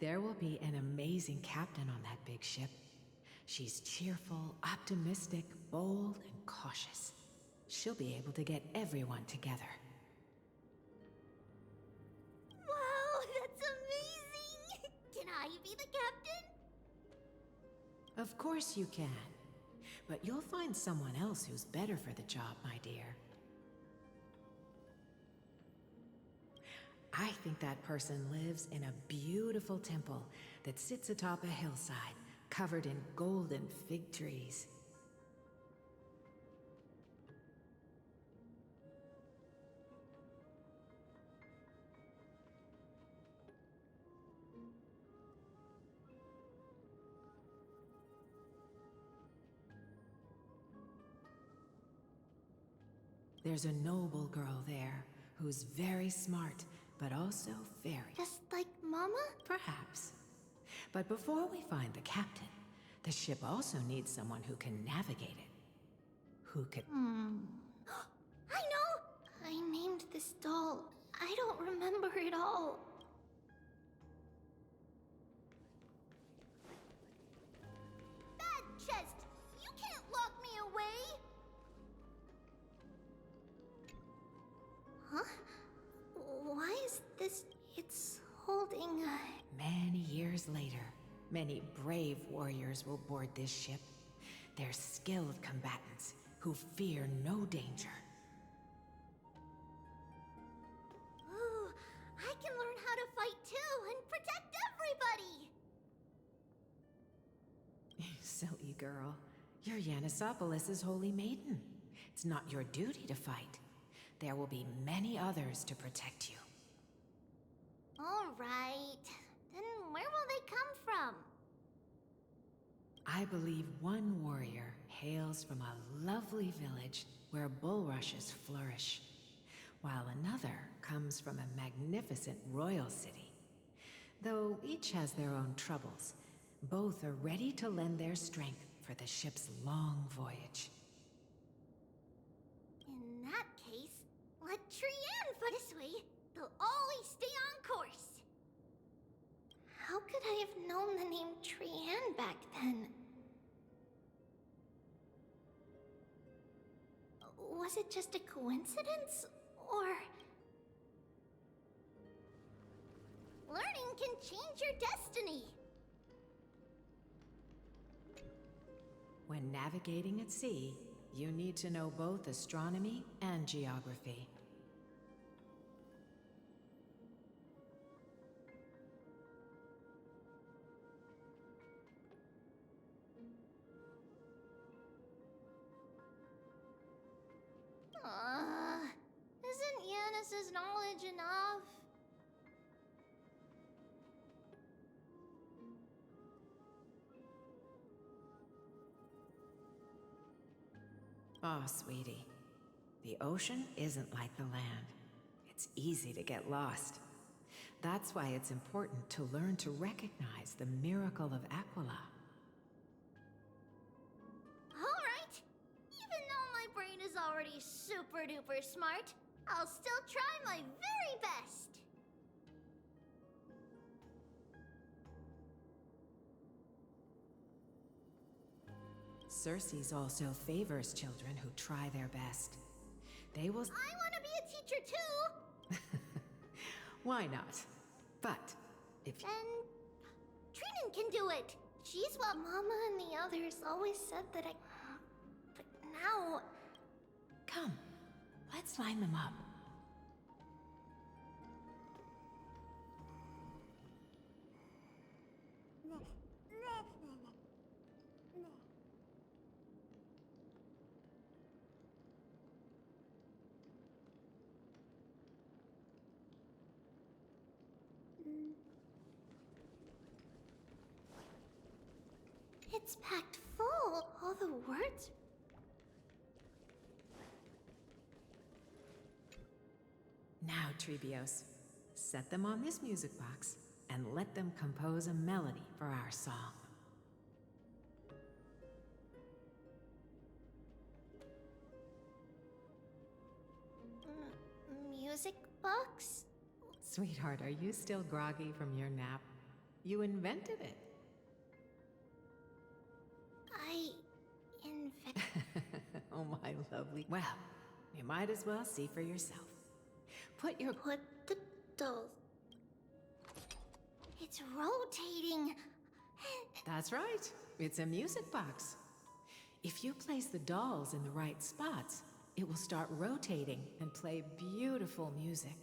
There will be an amazing captain on that big ship. She's cheerful, optimistic, bold, and cautious. She'll be able to get everyone together. Wow, that's amazing! Can I be the captain? Of course you can. But you'll find someone else who's better for the job, my dear. I think that person lives in a beautiful temple that sits atop a hillside, covered in golden fig trees. There's a noble girl there who's very smart, but also very... Just like Mama? Perhaps. But before we find the captain, the ship also needs someone who can navigate it. Who could... I know! I named this doll. I don't remember it all. Bad chest! You can't lock me away! Huh? Why is this... It's holding a... Many years later, many brave warriors will board this ship. They're skilled combatants who fear no danger. Ooh, I can learn how to fight too and protect everybody! Silly girl. You're Yanisopoulos' holy maiden. It's not your duty to fight. There will be many others to protect you. All right. Then where will they come from? I believe one warrior hails from a lovely village where bulrushes flourish, while another comes from a magnificent royal city. Though each has their own troubles, both are ready to lend their strength for the ship's long voyage. In that case, let Trianne fight this way. They'll always stay on course. How could I have known the name Trianne back then? Was it just a coincidence, or... Learning can change your destiny! When navigating at sea, you need to know both astronomy and geography. Isn't Yanis's knowledge enough? Oh, sweetie. The ocean isn't like the land. It's easy to get lost. That's why it's important to learn to recognize the miracle of Aquila. Alright! Even though my brain is already super duper smart, I'll still try my very best! Circe also favors children who try their best. They will... I want to be a teacher too! Why not? But if... And... Trinan can do it! She's what Mama and the others always said that I... But now... Come, let's line them up. It's packed full. All the words. Now, Trebios, set them on this music box and let them compose a melody for our song. Music box? Sweetheart, are you still groggy from your nap? You invented it. I invent. Oh, my lovely. Well, you might as well see for yourself. Put your. Put the dolls. It's rotating. That's right. It's a music box. If you place the dolls in the right spots, it will start rotating and play beautiful music.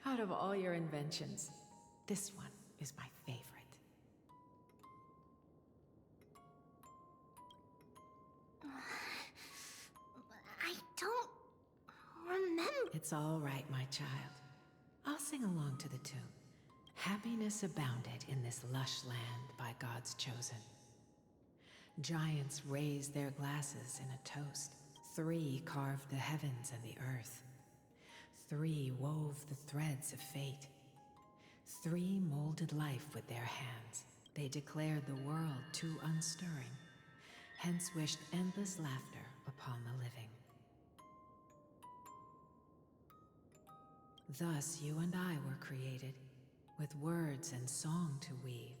Out of all your inventions, this one is my favorite. I don't remember. It's all right, my child. I'll sing along to the tune. Happiness abounded in this lush land by God's chosen. Giants raised their glasses in a toast. 3 carved the heavens and the earth. 3 wove the threads of fate. 3 molded life with their hands. They declared the world too unstirring, hence wished endless laughter upon the living. Thus you and I were created, with words and song to weave,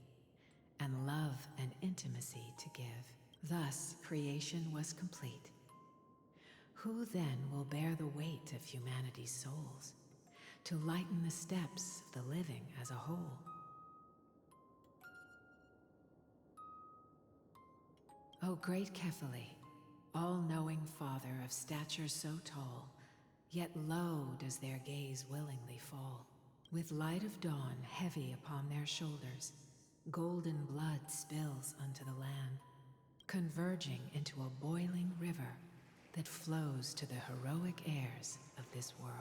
and love and intimacy to give. Thus creation was complete. Who then will bear the weight of humanity's souls, to lighten the steps of the living as a whole? O great Kephale, all-knowing Father of stature so tall, yet low does their gaze willingly fall. With light of dawn heavy upon their shoulders, golden blood spills unto the land, converging into a boiling river that flows to the heroic heirs of this world.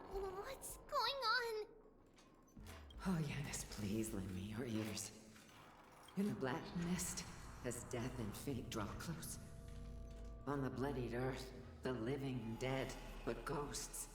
What's going on? Oh, Yanis, please lend me your ears. In the black mist, as death and fate draw close. On the bloodied earth, the living dead, but ghosts.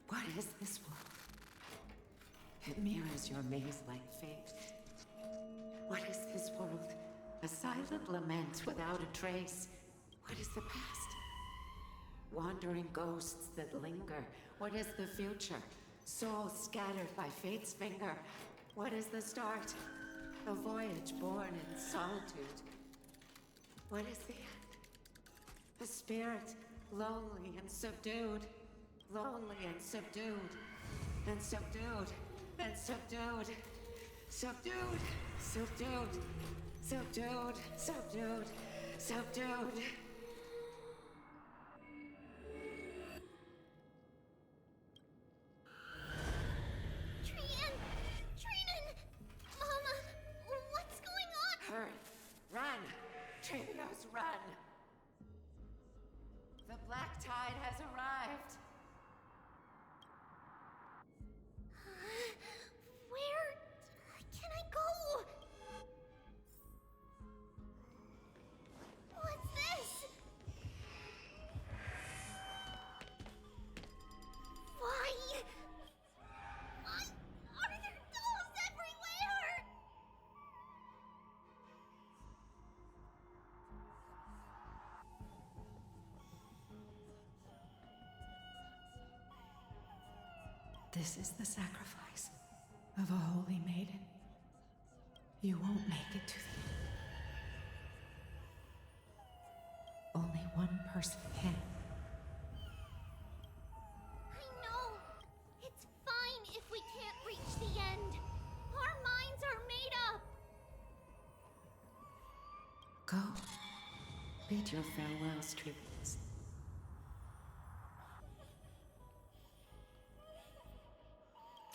What is this world? It mirrors your maze-like fate. What is this world? A silent lament without a trace. What is the past? Wandering ghosts that linger. What is the future? Souls scattered by fate's finger. What is the start? A voyage born in solitude. What is the end? A spirit, lonely and subdued. Lonely and subdued. And subdued. And subdued. Subdued. Subdued. Subdued. Subdued. Subdued. Mama, what's going on? Hurry! Run! Trivios, run! The black tide has arrived! Where can I go? What's this? Why? Why are there dolls everywhere? This is the sacrifice of a holy maiden. You won't make it to the end. Only one person can. I know. It's fine if we can't reach the end. Our minds are made up. Go. Bid your farewells, Trivius.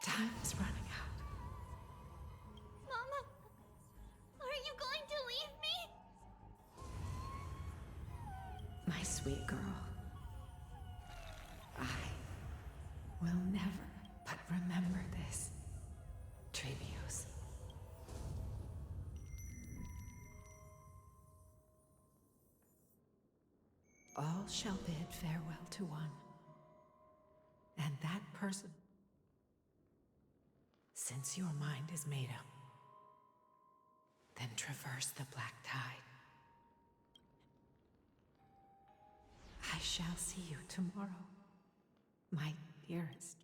Time is running out. Mama, are you going to leave me? My sweet girl. I will never but remember this, Trevios. All shall bid farewell to one. And that person, since your mind is made up, then traverse the black tide. I shall see you tomorrow, my dearest.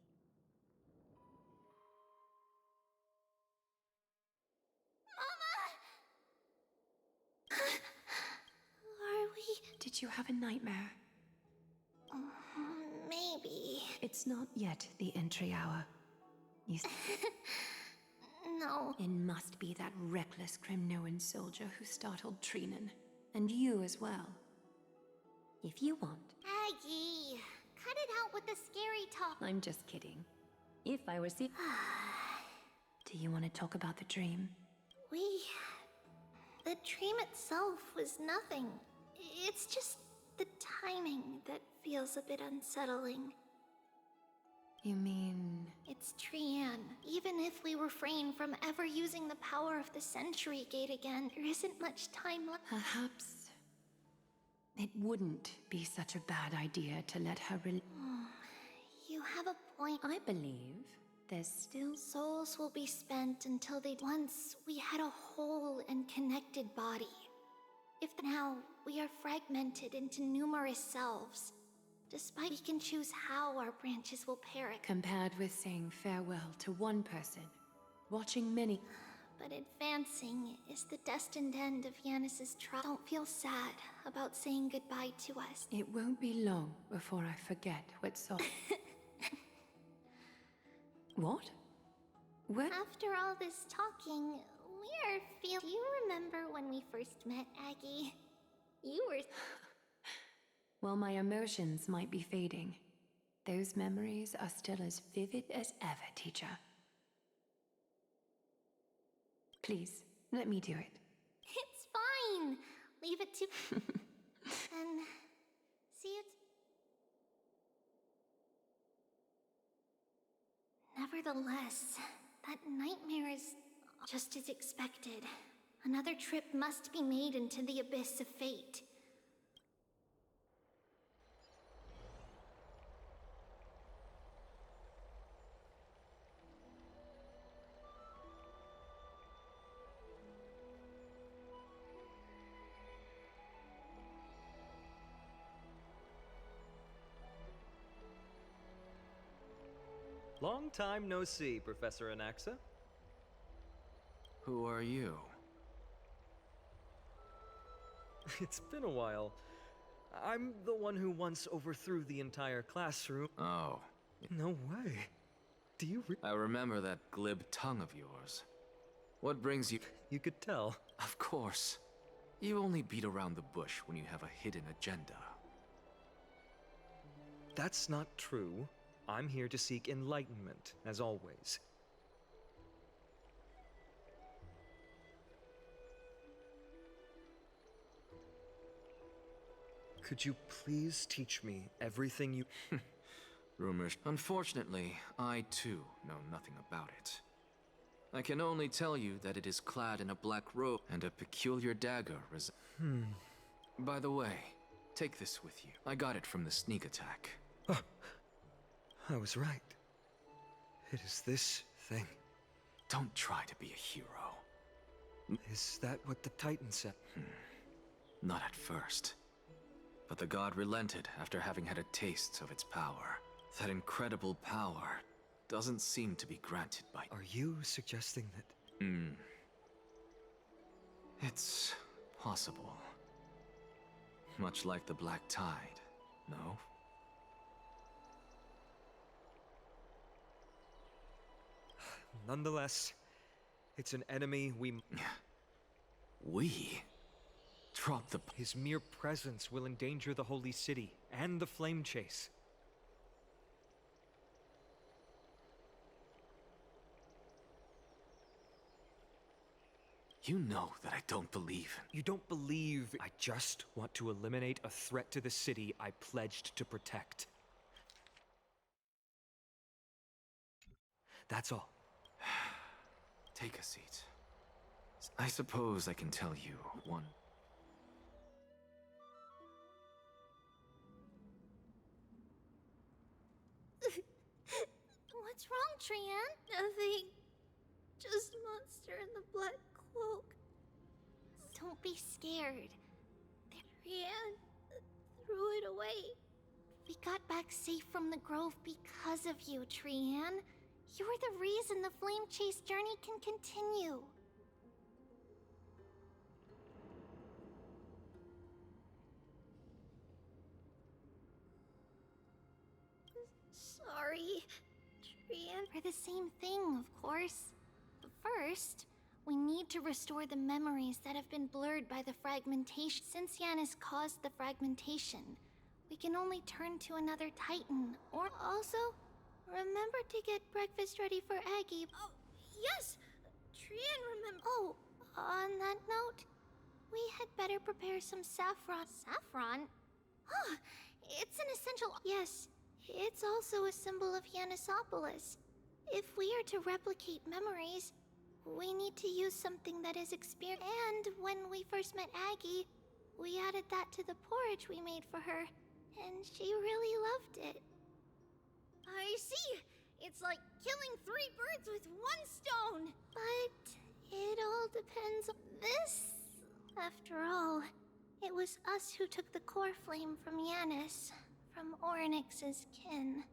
Mama! Are we... Did you have a nightmare? Maybe. It's not yet the entry hour. No. It must be that reckless Kremnoan soldier who startled Trinan. And you as well. If you want. Aggie, cut it out with the scary talk. I'm just kidding. If I were see. Do you want to talk about the dream? The dream itself was nothing. It's just the timing that feels a bit unsettling. You mean... It's Trian. Even if we refrain from ever using the power of the Century Gate again, there isn't much time left. Perhaps... it wouldn't be such a bad idea to let her You have a point. I believe there's still... Souls will be spent until they... Once we had a whole and connected body. If now we are fragmented into numerous selves, despite we can choose how our branches will perish. Compared with saying farewell to one person, watching many... But advancing is the destined end of Yanis's trial. Don't feel sad about saying goodbye to us. It won't be long before I forget what saw... What? What? After all this talking, do you remember when we first met, Aggie? You were... While my emotions might be fading, those memories are still as vivid as ever, teacher. Please, let me do it. It's fine. Leave it to... And... see you... Nevertheless, that nightmare is just as expected. Another trip must be made into the abyss of fate. Long time no see, Professor Anaxa. Who are you? It's been a while. I'm the one who once overthrew the entire classroom. Oh, No way. Do you I remember that glib tongue of yours. What brings you? You could tell. Of course. You only beat around the bush when you have a hidden agenda. That's not true. I'm here to seek enlightenment, as always. Could you please teach me everything you... Rumors. Unfortunately, I too know nothing about it. I can only tell you that it is clad in a black robe and a peculiar dagger. By the way, take this with you. I got it from the sneak attack. Oh, I was right. It is this thing. Don't try to be a hero. Is that what the Titan said? Not at first. But the god relented after having had a taste of its power. That incredible power doesn't seem to be granted by... Are you suggesting that... It's possible. Much like the Black Tide, no? Nonetheless, it's an enemy we... We? Drop the... His mere presence will endanger the Holy City and the Flame Chase. You know that I don't believe in... You don't believe... I just want to eliminate a threat to the city I pledged to protect. That's all. Take a seat. I suppose I can tell you one... What's wrong, Trian? Nothing. Just monster in the black cloak. Don't be scared. Trian threw it away. We got back safe from the grove because of you, Trian. You're the reason the Flame Chase journey can continue. Sorry, Trian. For the same thing, of course. But first, we need to restore the memories that have been blurred by the fragmentation. Since Yanis caused the fragmentation, we can only turn to another Titan. Or also, remember to get breakfast ready for Aggie. Oh, yes! Trian remember. Oh, on that note, we had better prepare some saffron. Saffron? Oh, it's an essential. Yes, it's also a symbol of Yanisopolis. If we are to replicate memories, we need to use something that is experienced. And when we first met Aggie, we added that to the porridge we made for her, and she really loved it. I see. It's like killing 3 birds with 1 stone. But it all depends on this. After all, it was us who took the core flame from Yanis, from Orynyx's kin.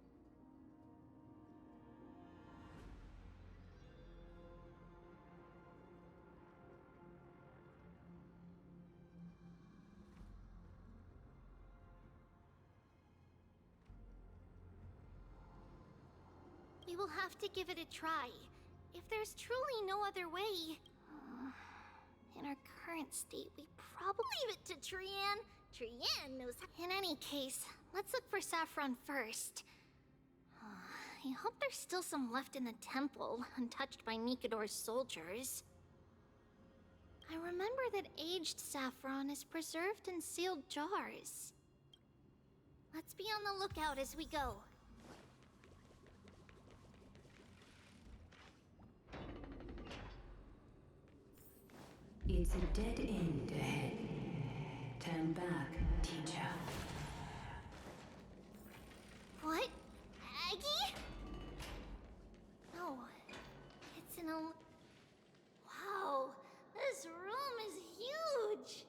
We will have to give it a try. If there's truly no other way... in our current state, we probably... Leave it to Trian. Trian knows... In any case, let's look for saffron first. I hope there's still some left in the temple, untouched by Nikador's soldiers. I remember that aged saffron is preserved in sealed jars. Let's be on the lookout as we go. It's a dead end ahead. Turn back, teacher. What? Aggie? No. It's an Wow, this room is huge!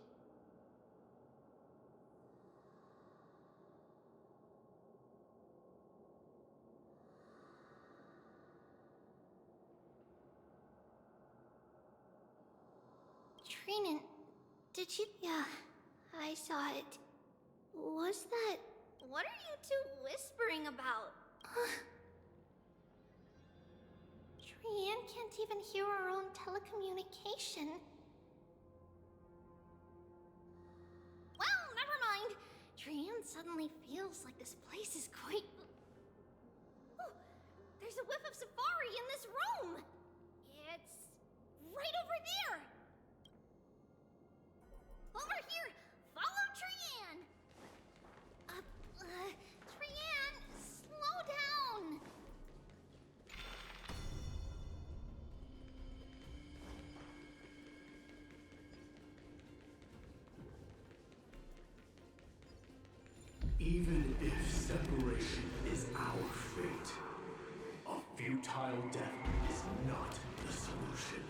Trinin, did you... Yeah, I saw it. Was that... What are you two whispering about? Trian can't even hear our own telecommunication. Well, never mind. Trian suddenly feels like this place is quite... Oh, there's a whiff of safari in this room! It's right over there! Over here! Follow Trian! Trian, slow down! Even if separation is our fate, a futile death is not the solution.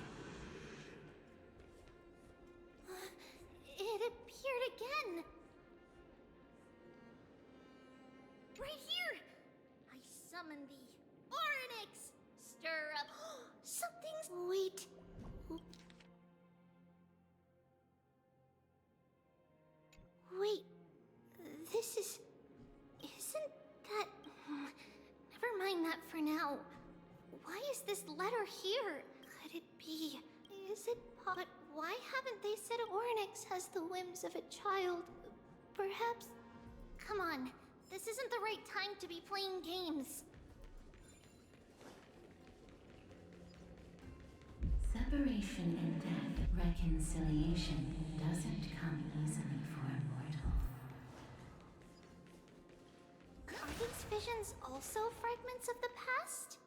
It appeared again! Right here! I summon thee. Oryx! Stir up... Something's... Wait. Wait. This is... Isn't that... Never mind that for now. Why is this letter here? Could it be... Is it... But why haven't they said Oryx has the whims of a child? Perhaps... Come on. This isn't the right time to be playing games. Separation and death, reconciliation doesn't come easily for a mortal. Are these visions also fragments of the past?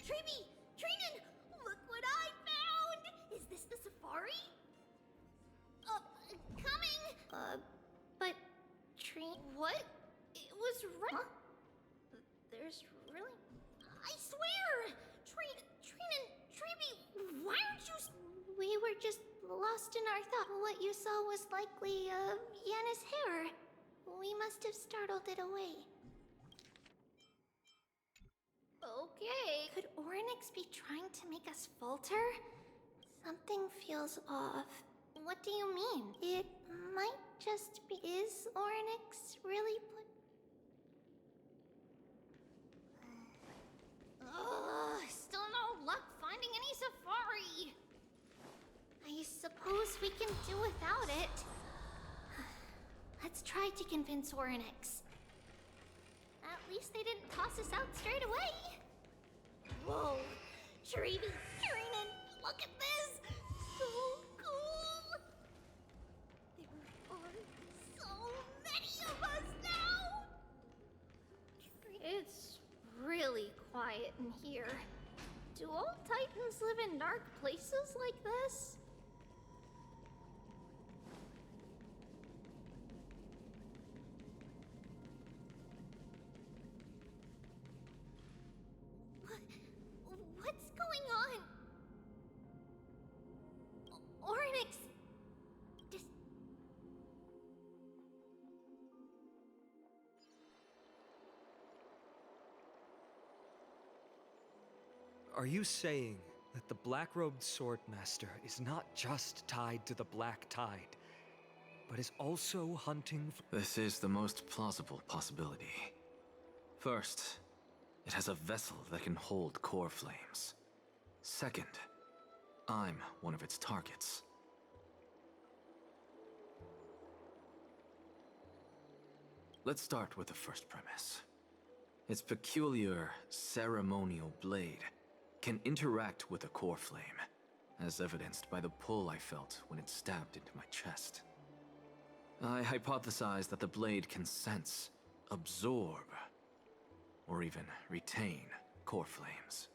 Treeby! Trinin! Look what I found! Is this the safari? Coming! But... What? It was right... Huh? There's really... I swear! Trinin, Treeby, why aren't you... We were just lost in our thought. What you saw was likely, Yana's hair. We must have startled it away. Okay. Could Oryx be trying to make us falter? Something feels off. What do you mean? It might just be... Is Oryx really still no luck finding any safari. I suppose we can do without it. Let's try to convince Oryx. At least they didn't toss us out straight away. Whoa, Treeby, Trinin, look at this! So cool! There are so many of us now! It's really quiet in here. Do all Titans live in dark places like this? What's going on? Oryx! Are you saying that the black-robed swordmaster is not just tied to the Black Tide, but is also hunting for... This is the most plausible possibility. First, it has a vessel that can hold core flames. Second, I'm one of its targets. Let's start with the first premise. Its peculiar ceremonial blade can interact with a core flame, as evidenced by the pull I felt when it stabbed into my chest. I hypothesized that the blade can sense, absorb, or even retain core flames.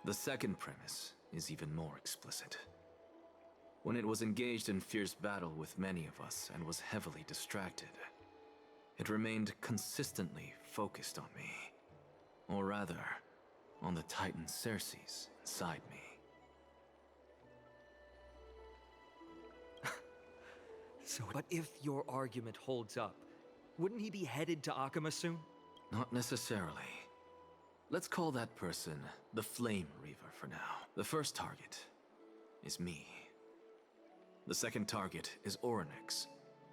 The second premise is even more explicit. When it was engaged in fierce battle with many of us and was heavily distracted, it remained consistently focused on me. Or rather, on the Titan Cersei's inside me. So, but if your argument holds up, wouldn't he be headed to Akama soon? Not necessarily. Let's call that person the Flame Reaver for now. The first target is me. The second target is Orynyx,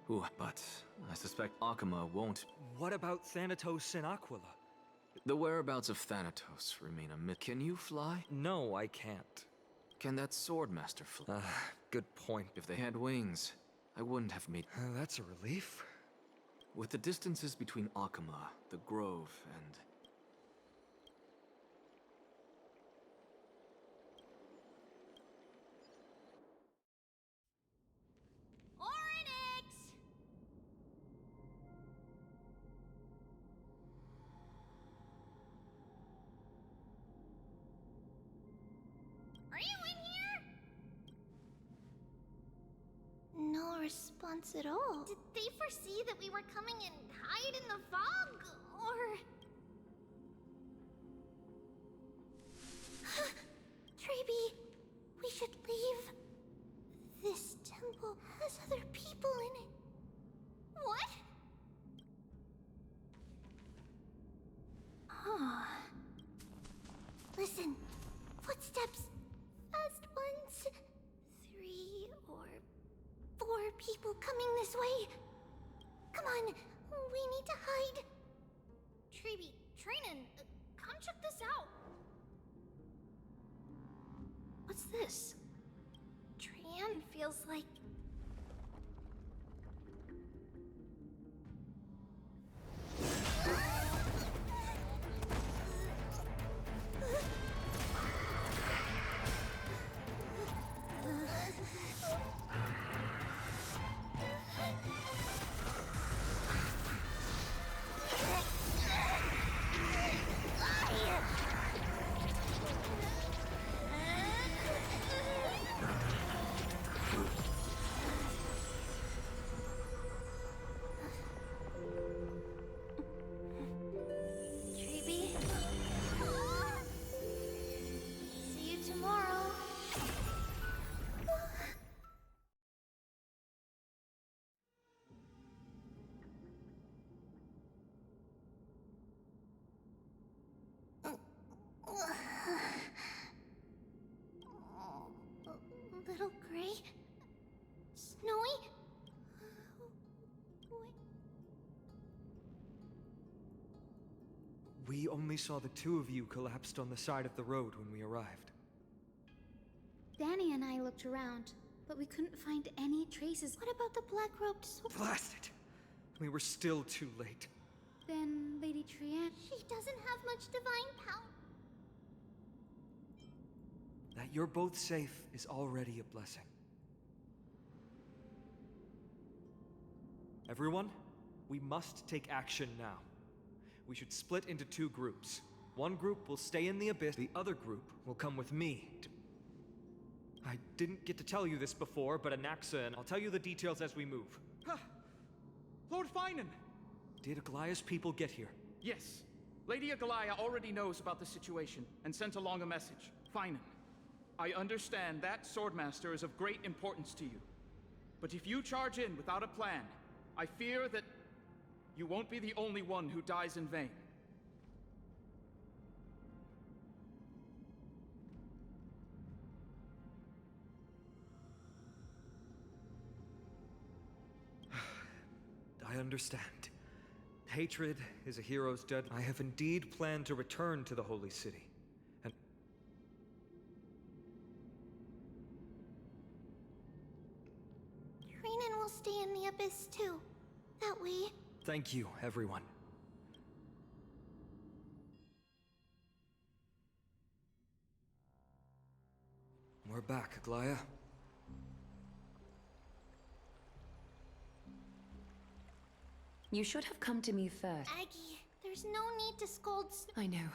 but I suspect Akama won't. What about Thanatos and Aquila? The whereabouts of Thanatos remain a myth. Can you fly? No, I can't. Can that Swordmaster fly? Good point. If they had wings, I wouldn't have made... That's a relief. With the distances between Akama, the Grove, and... Orynyx! Are you in here? No response at all. Did they foresee that we were coming and hide in the fog? Or... Treeby, we should leave. This temple has other people in it. What? Oh. Listen. Footsteps. Fast ones. 3 or 4 people coming this way. Come on. We need to hide. Treeby, Trinan, come check this out. What's this? Trian feels like... Treeby? See you tomorrow. Little gray? Snowy? We only saw the two of you collapsed on the side of the road when we arrived. Danny and I looked around, but we couldn't find any traces. What about the black-robed sword? Blast it! We were still too late. Then Lady Trian... She doesn't have much divine power. That you're both safe is already a blessing. Everyone, we must take action now. We should split into 2 groups. One group will stay in the abyss, the other group will come with me to... I didn't get to tell you this before, but Anaxa, and I'll tell you the details as we move. Lord Finan! Did Aglaya's people get here? Yes. Lady Aglaya already knows about the situation and sent along a message. Finan, I understand that Swordmaster is of great importance to you. But if you charge in without a plan, I fear that you won't be the only one who dies in vain. I understand. Hatred is a hero's dead. I have indeed planned to return to the Holy City. And Trinan will stay in the abyss too. That way... thank you, everyone. We're back, Aglaya. You should have come to me first. Aggie, there's no need to scold... I know.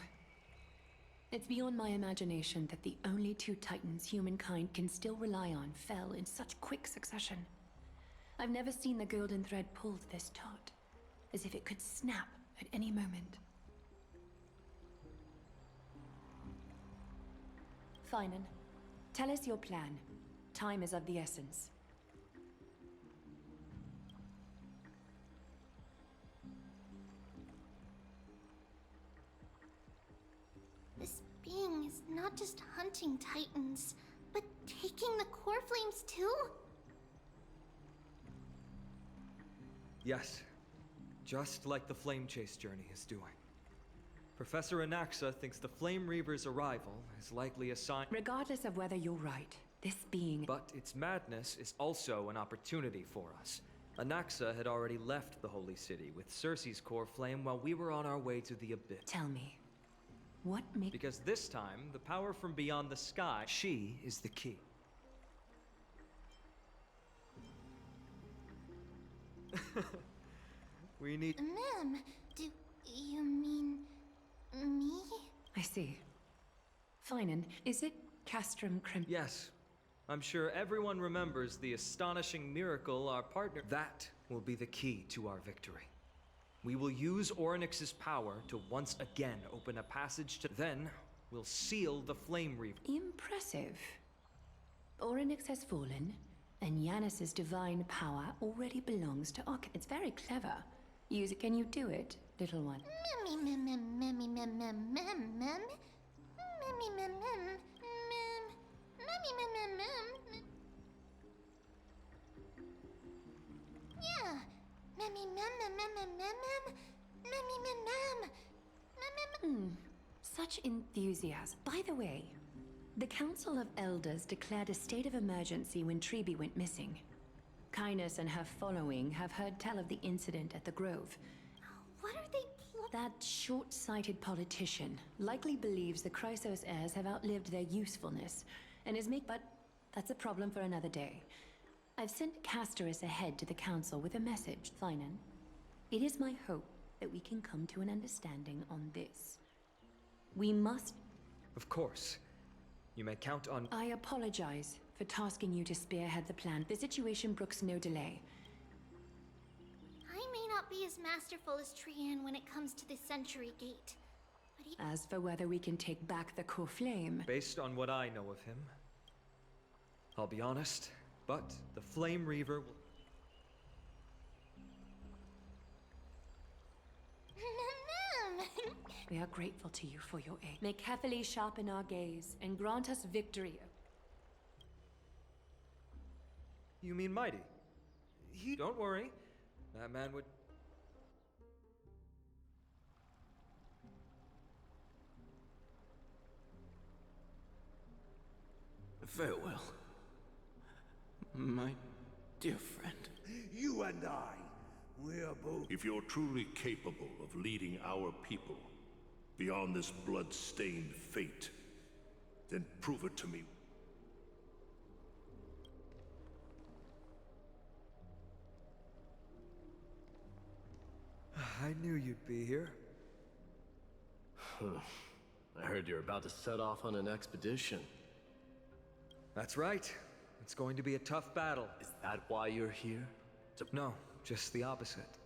It's beyond my imagination that the only 2 titans humankind can still rely on fell in such quick succession. I've never seen the golden thread pulled this taut, as if it could snap at any moment. Finan, tell us your plan. Time is of the essence. saying is not just hunting titans, but taking the core flames too? Yes, just like the Flame Chase journey is doing. Professor Anaxa thinks the Flame Reaver's arrival is likely a sign. Regardless of whether you're right, this being... But its madness is also an opportunity for us. Anaxa had already left the Holy City with Cersei's core flame while we were on our way to the Abyss. Tell me, what makes... Because this time, the power from beyond the sky, she is the key. We need... Ma'am, do you mean me? I see. Fine, is it Castrum Crim... Yes. I'm sure everyone remembers the astonishing miracle our partner... That will be the key to our victory. We will use Orynyx's power to once again open a passage to... Then, we'll seal the Flame Reaver. Impressive. Orynyx has fallen, and Yanis's divine power already belongs to Ark. It's very clever. Use it. Can you do it, little one? Yeah. Such enthusiasm. By the way, the Council of Elders declared a state of emergency when Treeby went missing. Kynus and her following have heard tell of the incident at the Grove. What are they That short-sighted politician likely believes the Chrysos heirs have outlived their usefulness, and is but that's a problem for another day. I've sent Castorus ahead to the Council with a message, Thynan. It is my hope that we can come to an understanding on this. We must... Of course. You may count on... I apologize for tasking you to spearhead the plan. The situation brooks no delay. I may not be as masterful as Trian when it comes to the Century Gate, but he... As for whether we can take back the core flame... Based on what I know of him, I'll be honest, but the Flame Reaver will... We are grateful to you for your aid. May carefully sharpen our gaze and grant us victory. You mean Mighty? Don't worry. That man would... Farewell, my dear friend. You and I, we're both... If you're truly capable of leading our people beyond this blood-stained fate, then prove it to me. I knew you'd be here. I heard you're about to set off on an expedition. That's right. It's going to be a tough battle. Is that why you're here? No, just the opposite.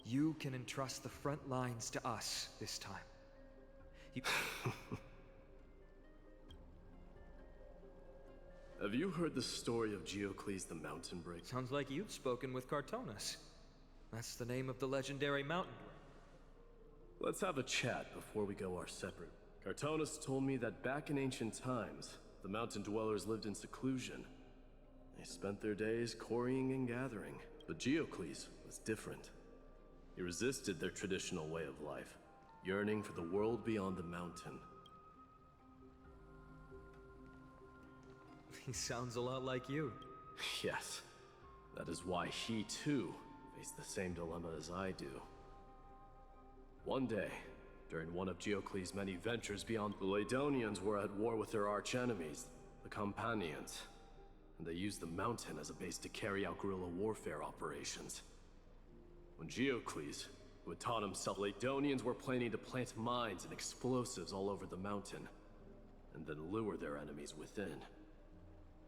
You can entrust the front lines to us this time. Have you heard the story of Geocles the Mountain Breaker? Sounds like you've spoken with Cartonus. That's the name of the legendary mountain. Let's have a chat before we go our separate. Cartonus told me that back in ancient times, the mountain dwellers lived in seclusion. They spent their days quarrying and gathering. But Geocles was different. He resisted their traditional way of life, yearning for the world beyond the mountain. He sounds a lot like you. Yes. That is why he, too, faced the same dilemma as I do. One day, during one of Geocles' many ventures beyond, the Ladonians were at war with their archenemies, the Companions, and they used the mountain as a base to carry out guerrilla warfare operations. When Geocles, who had taught himself, Ladonians were planning to plant mines and explosives all over the mountain, and then lure their enemies within.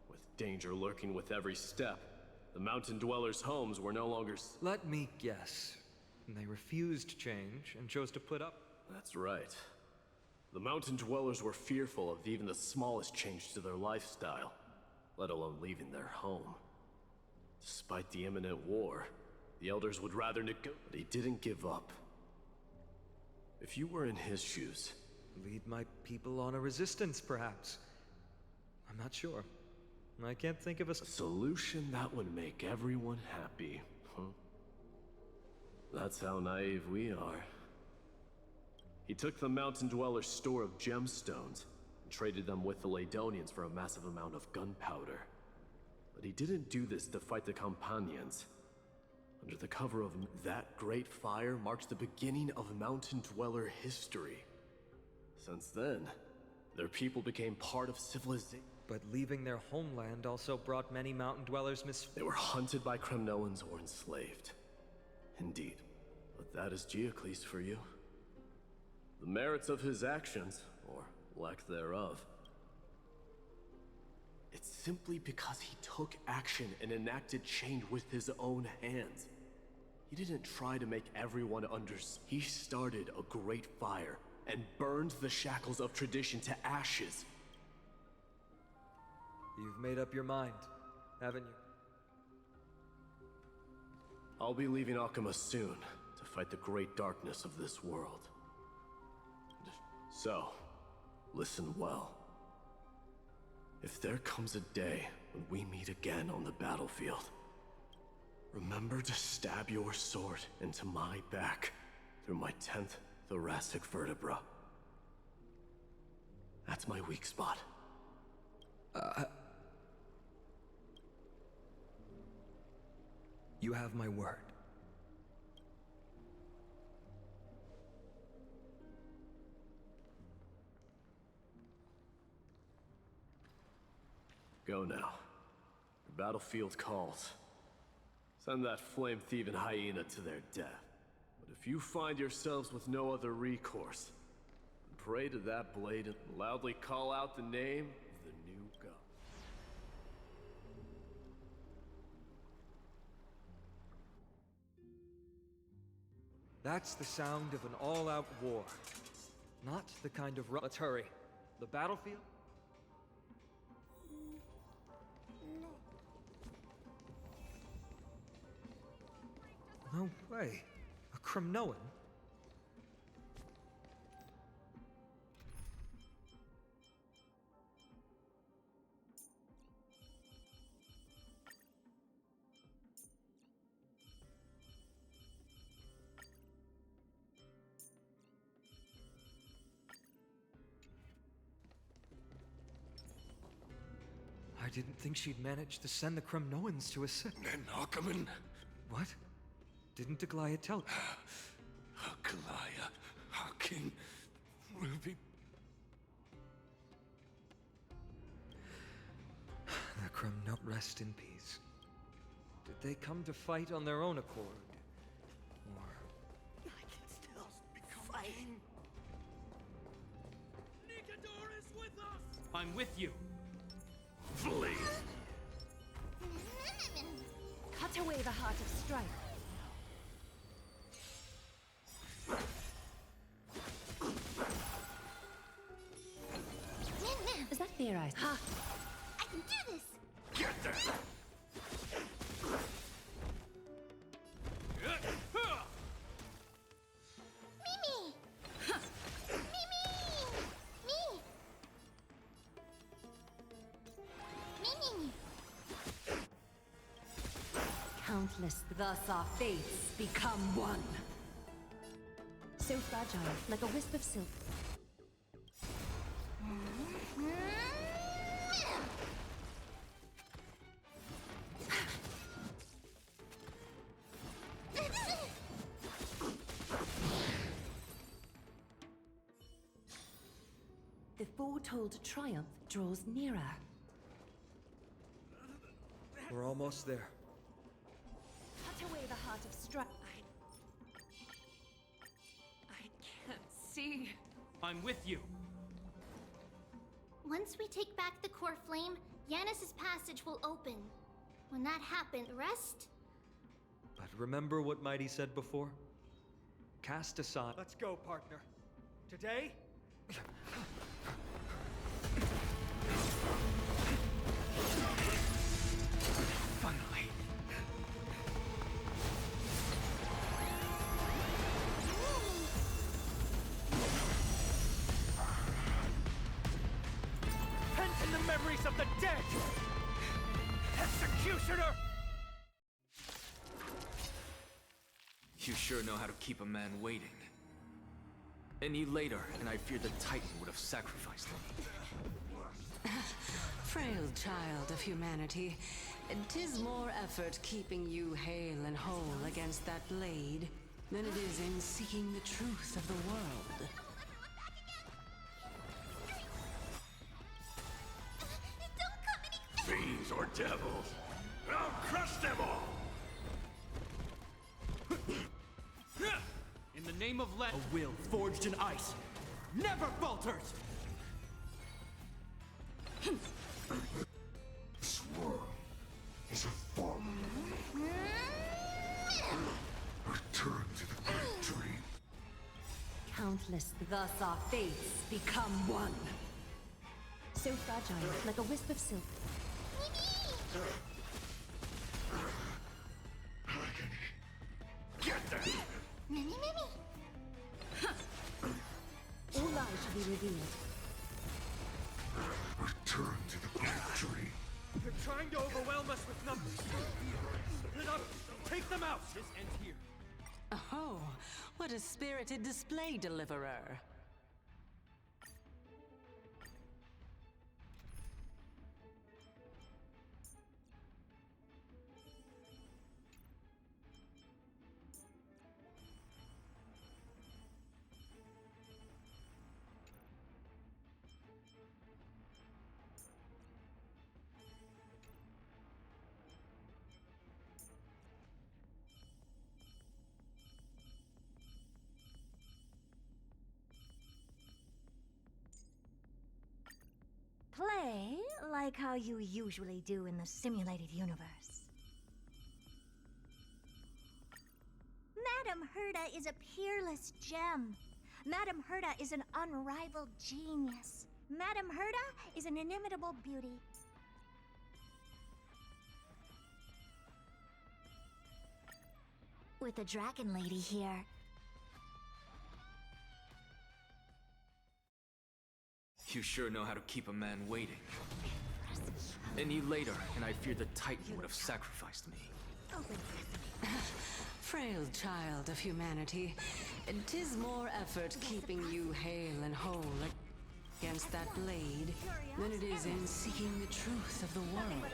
With danger lurking with every step, the mountain dwellers' homes were no longer... Let me guess. They refused change and chose to put up... That's right. The mountain dwellers were fearful of even the smallest change to their lifestyle, let alone leaving their home. Despite the imminent war, the elders would rather but he didn't give up. If you were in his shoes, Lead my people on a resistance, perhaps. I'm not sure. I can't think of a solution that would make everyone happy, huh? That's how naive we are. He took the Mountain Dweller's store of gemstones and traded them with the Ladonians for a massive amount of gunpowder. But he didn't do this to fight the Companions. Under the cover of that great fire marks the beginning of Mountain Dweller history. Since then, their people became part of civilization. But leaving their homeland also brought many mountain dwellers They were hunted by Kremnoans or enslaved. Indeed. But that is Geocles for you. The merits of his actions, or lack thereof. It's simply because he took action and enacted change with his own hands. He didn't try to make everyone understand. He started a great fire and burned the shackles of tradition to ashes. You've made up your mind, haven't you? I'll be leaving Akama soon to fight the great darkness of this world. So, listen well. If there comes a day when we meet again on the battlefield, remember to stab your sword into my back through my 10th thoracic vertebra. That's my weak spot. You have my word. Go now. The battlefield calls. Send that flame-thieving hyena to their death. But if you find yourselves with no other recourse, pray to that blade and loudly call out the name of the new god. That's the sound of an all-out war. Not the kind of Let's hurry. The battlefield? No way. A Kremnoan? I didn't think she'd manage to send the Kremnoans to assist. And Ackerman? What? Didn't Aglaya tell you? Aglaya, our king, will be... The Kremno rest in peace. Did they come to fight on their own accord? Or... I can still fight. Nikador is with us! I'm with you. Flee! Cut away the heart of strife. Is that their eyes? Ha! I can do this! Get there! Mimi! Mimi! Me! Mimi! Countless, thus our fates become one. So fragile, like a wisp of silk. The foretold triumph draws nearer. We're almost there. Cut away the heart of strife. I can't see. I'm with you. Once we take back the core flame, Yanis's passage will open. When that happens, the rest? But remember what Mighty said before? Cast aside. Let's go, partner. Today? Finally. executioner! You sure know how to keep a man waiting. Any later, and I fear the Titan would have sacrificed me. Frail child of humanity, 'tis more effort keeping you hale and whole against that blade than it is in seeking the truth of the world. Fiends or devils, I'll crush them all! In the name of a will forged in ice never falters! This world is a fallen. Return to the great dream. Countless, thus our fates become one. So fragile, like a wisp of silk. Get them! Mimi, Mimi! All lies shall be revealed. Return to the great dream. They're trying to overwhelm us with numbers. Split up! Take them out! This ends here. Oh, what a spirited display, Deliverer. Play like how you usually do in the simulated universe. Madame Herda is a peerless gem. Madame Herda is an unrivaled genius. Madame Herda is an inimitable beauty. With the Dragon Lady here, You sure know how to keep a man waiting. Any later, and I fear the Titan would have sacrificed me. Frail child of humanity, 'tis more effort keeping you hale and whole against that blade than it is in seeking the truth of the world.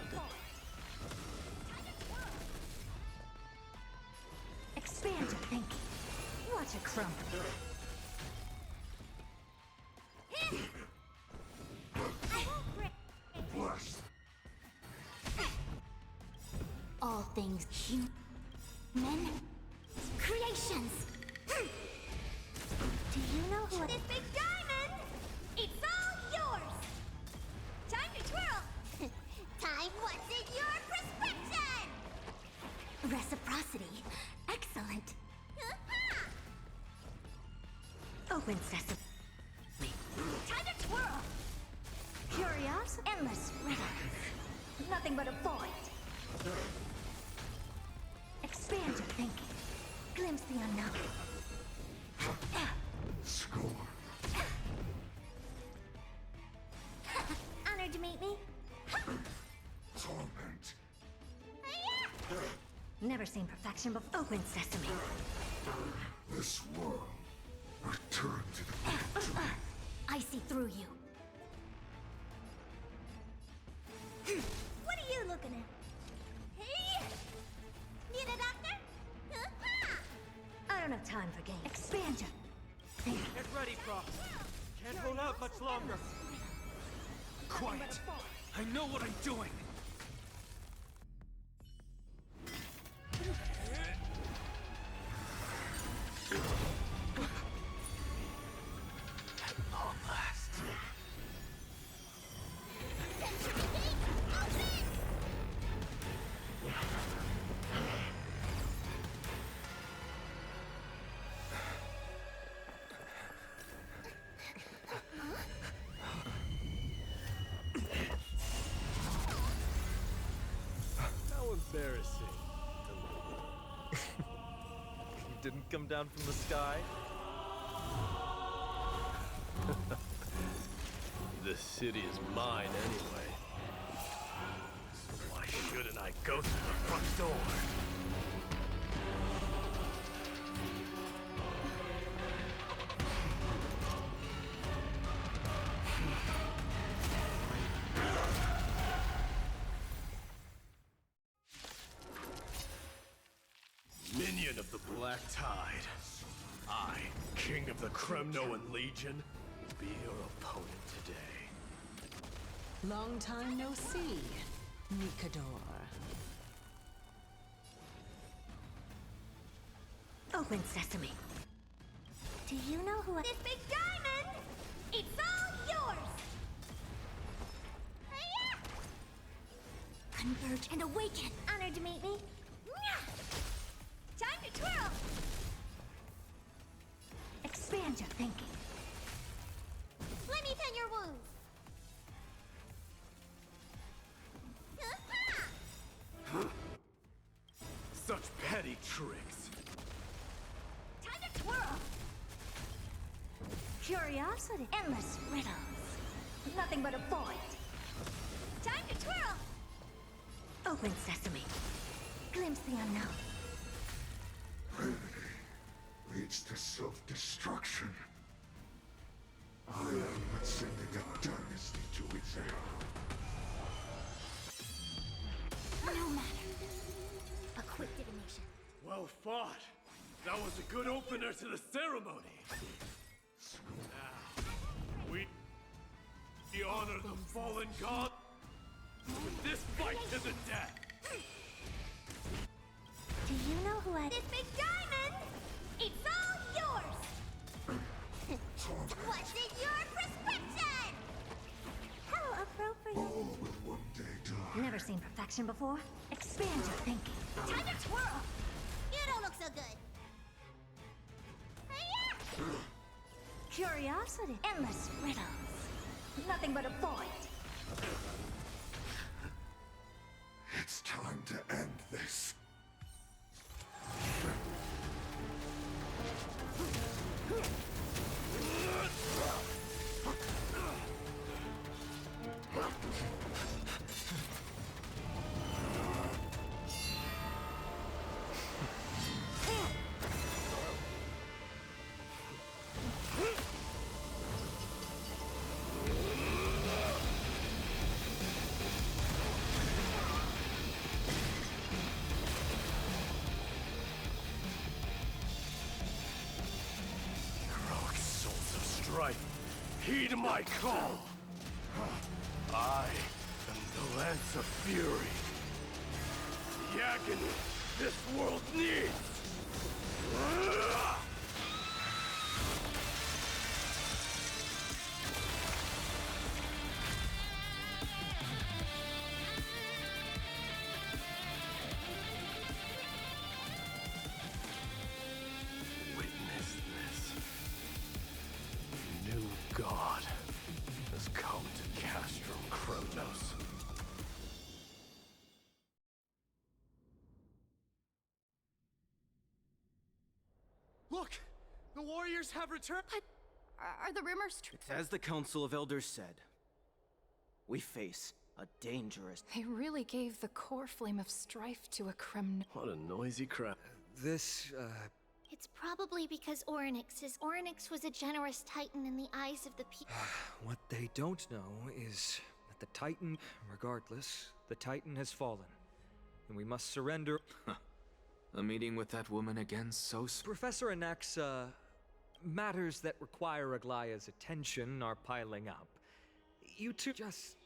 expand your thinking. Watch it crumble. All things human creations. Do you know who this big diamond? It's all yours. Time to twirl. Time what's in your prescription. Reciprocity. Excellent. Open sesame. Time to twirl. Curiosity. Endless riddles. Nothing but a void. Expand your thinking. Glimpse the unknown. Score. Honored to meet me. Torment. Never seen perfection but open sesame. This world. Return to the I see through you. What are you looking at? Hey! Need a doctor? I don't have time for games. Expand your thinking. Get ready, Prof. Can't hold out much longer. Quiet. I know what I'm doing. At long last. How embarrassing. You didn't come down from the sky? This city is mine anyway. So why shouldn't I go through the front door. Minion of the Black Tide. I, King of the Kremnoan Legion, will be your opponent today. Long time no see, Nikador. Open sesame. Do you know who this big diamond? It's all yours! Hiya! Converge and awaken. Honored to meet me. Time to twirl! Expand your thinking. Let me tend your wounds. Such petty tricks. Time to twirl! Curiosity. Endless riddles. Nothing but a void. Time to twirl! Open sesame. Glimpse the unknown. Remedy leads to self-destruction. I am but sending a dynasty to its end. No matter. A quick divination. Well fought. That was a good opener to the ceremony. Now, we honor the fallen god with this fight to the death. Do you know who I... This big diamond! It's all yours! What's in your prescription? How appropriate. All will one day die. Never seen perfection before? Expand your thinking. Time to twirl! You don't look so good. Hiya! Curiosity. Endless riddles. Nothing but a void. It's time to end this. Heed my call. I am the Lance of Fury. The agony this world needs. Witness this. New God has come to Castrum Kronos. Look! The warriors have returned! But are the rumors true? As the Council of Elders said, we face a dangerous... They really gave the core flame of strife to a Kremno. What a noisy crowd. It's probably because Orynyx was a generous titan in the eyes of the people. What they don't know is that the Titan, regardless, the Titan has fallen. And we must surrender. A meeting with that woman again, so... Professor Anaxa, matters that require Aglaya's attention are piling up. You two just...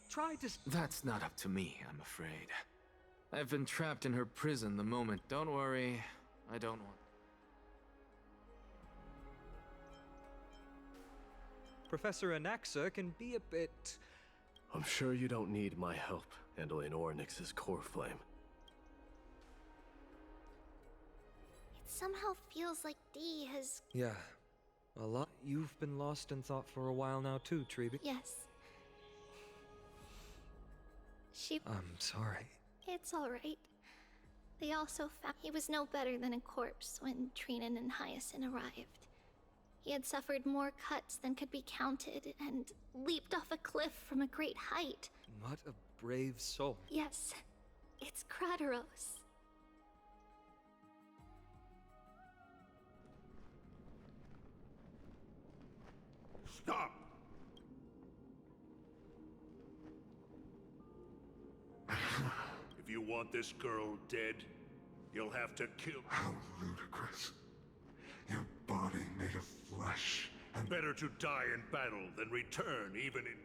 try to... That's not up to me, I'm afraid. I've been trapped in her prison the moment. Don't worry, I don't want... Professor Anaxa can be a bit... I'm sure you don't need my help handling Orynyx's core flame. It somehow feels like Dee has... Yeah, a lot. You've been lost in thought for a while now too, Treeby. Yes. She... I'm sorry. It's alright. They also found he was no better than a corpse when Trinan and Hyacinth arrived. He had suffered more cuts than could be counted and leaped off a cliff from a great height. What a brave soul. Yes. It's Krateros. Stop! If you want this girl dead, you'll have to kill... How ludicrous. Your body made of flesh and... Better to die in battle than return even in...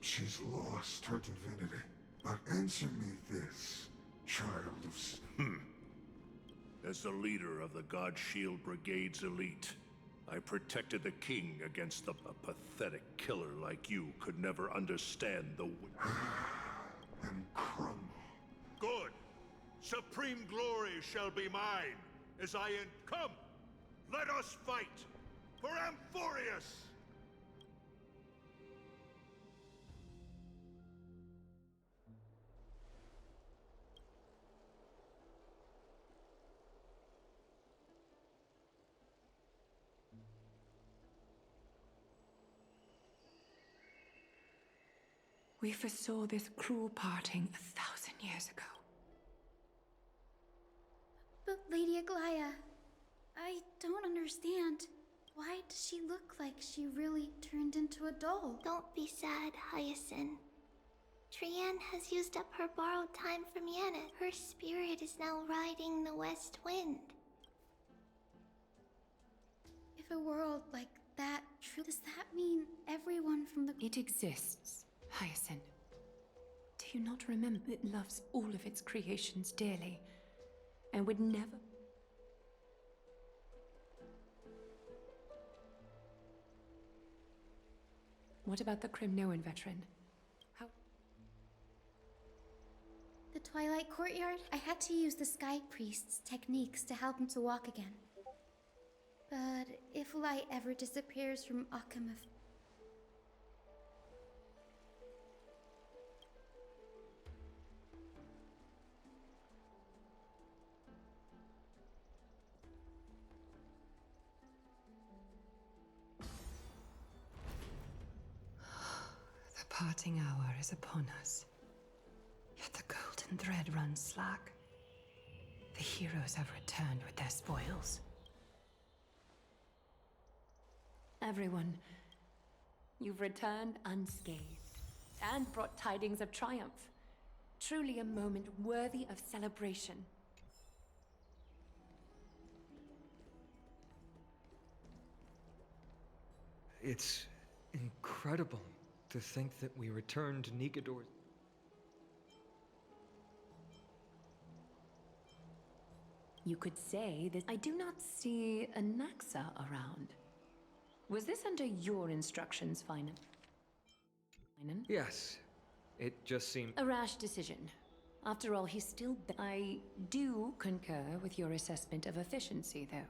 She's lost her divinity. But answer me this, child of... As the leader of the God Shield Brigade's elite, I protected the king against a pathetic killer like you could never understand the... and crumble. Good! Supreme glory shall be mine, as I come! Let us fight! For Amphoreus! We foresaw this cruel parting 1,000 years ago. But Lady Aglaya, I don't understand. Why does she look like she really turned into a doll? Don't be sad, Hyacinth. Trienne has used up her borrowed time from Yanet. Her spirit is now riding the west wind. If a world like that true, does that mean everyone from the... It exists, Hyacinth. Do you not remember it loves all of its creations dearly, and would never... What about the Crimnoan veteran? How... The Twilight Courtyard? I had to use the Sky Priest's techniques to help him to walk again. But if light ever disappears from Akamath... The parting hour is upon us. Yet the golden thread runs slack. The heroes have returned with their spoils. Everyone, you've returned unscathed and brought tidings of triumph. Truly a moment worthy of celebration. It's incredible to think that we returned to Nigador's... You could say that I do not see a Naxa around. Was this under your instructions, Finan? Yes. It just seemed... A rash decision. After all, he's still... I do concur with your assessment of efficiency, though.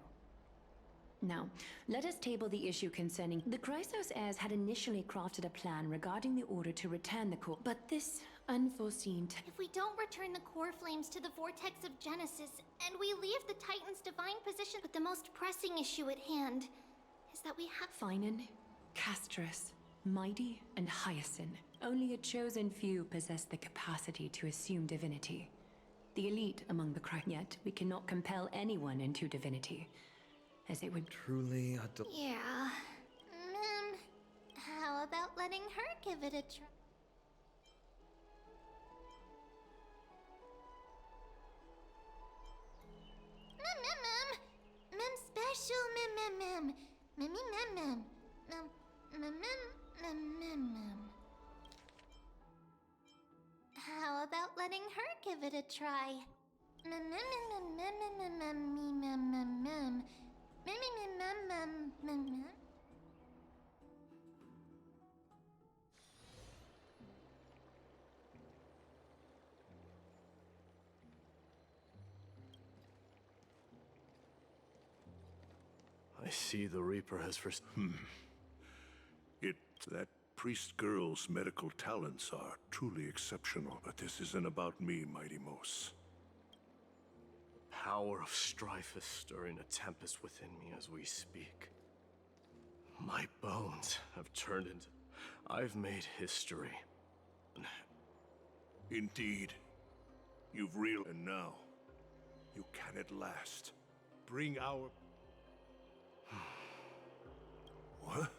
Now, let us table the issue concerning... The Chrysos heirs had initially crafted a plan regarding the order to return the core, but this unforeseen... If we don't return the core flames to the vortex of Genesis, and we leave the Titan's divine position, but the most pressing issue at hand is that we have... Finan, Castris, Mighty, and Hyacinth. Only a chosen few possess the capacity to assume divinity. The elite among the yet we cannot compel anyone into divinity, as it would... Truly a Yeah. How about letting her give it a try? Special How about letting her give it a try? I see the Reaper has That priest girl's medical talents are truly exceptional, but this isn't about me, Mighty Mos. The power of strife is stirring a tempest within me as we speak. My bones have turned into... I've made history. Indeed. You've real... And now, you can at last bring our... What?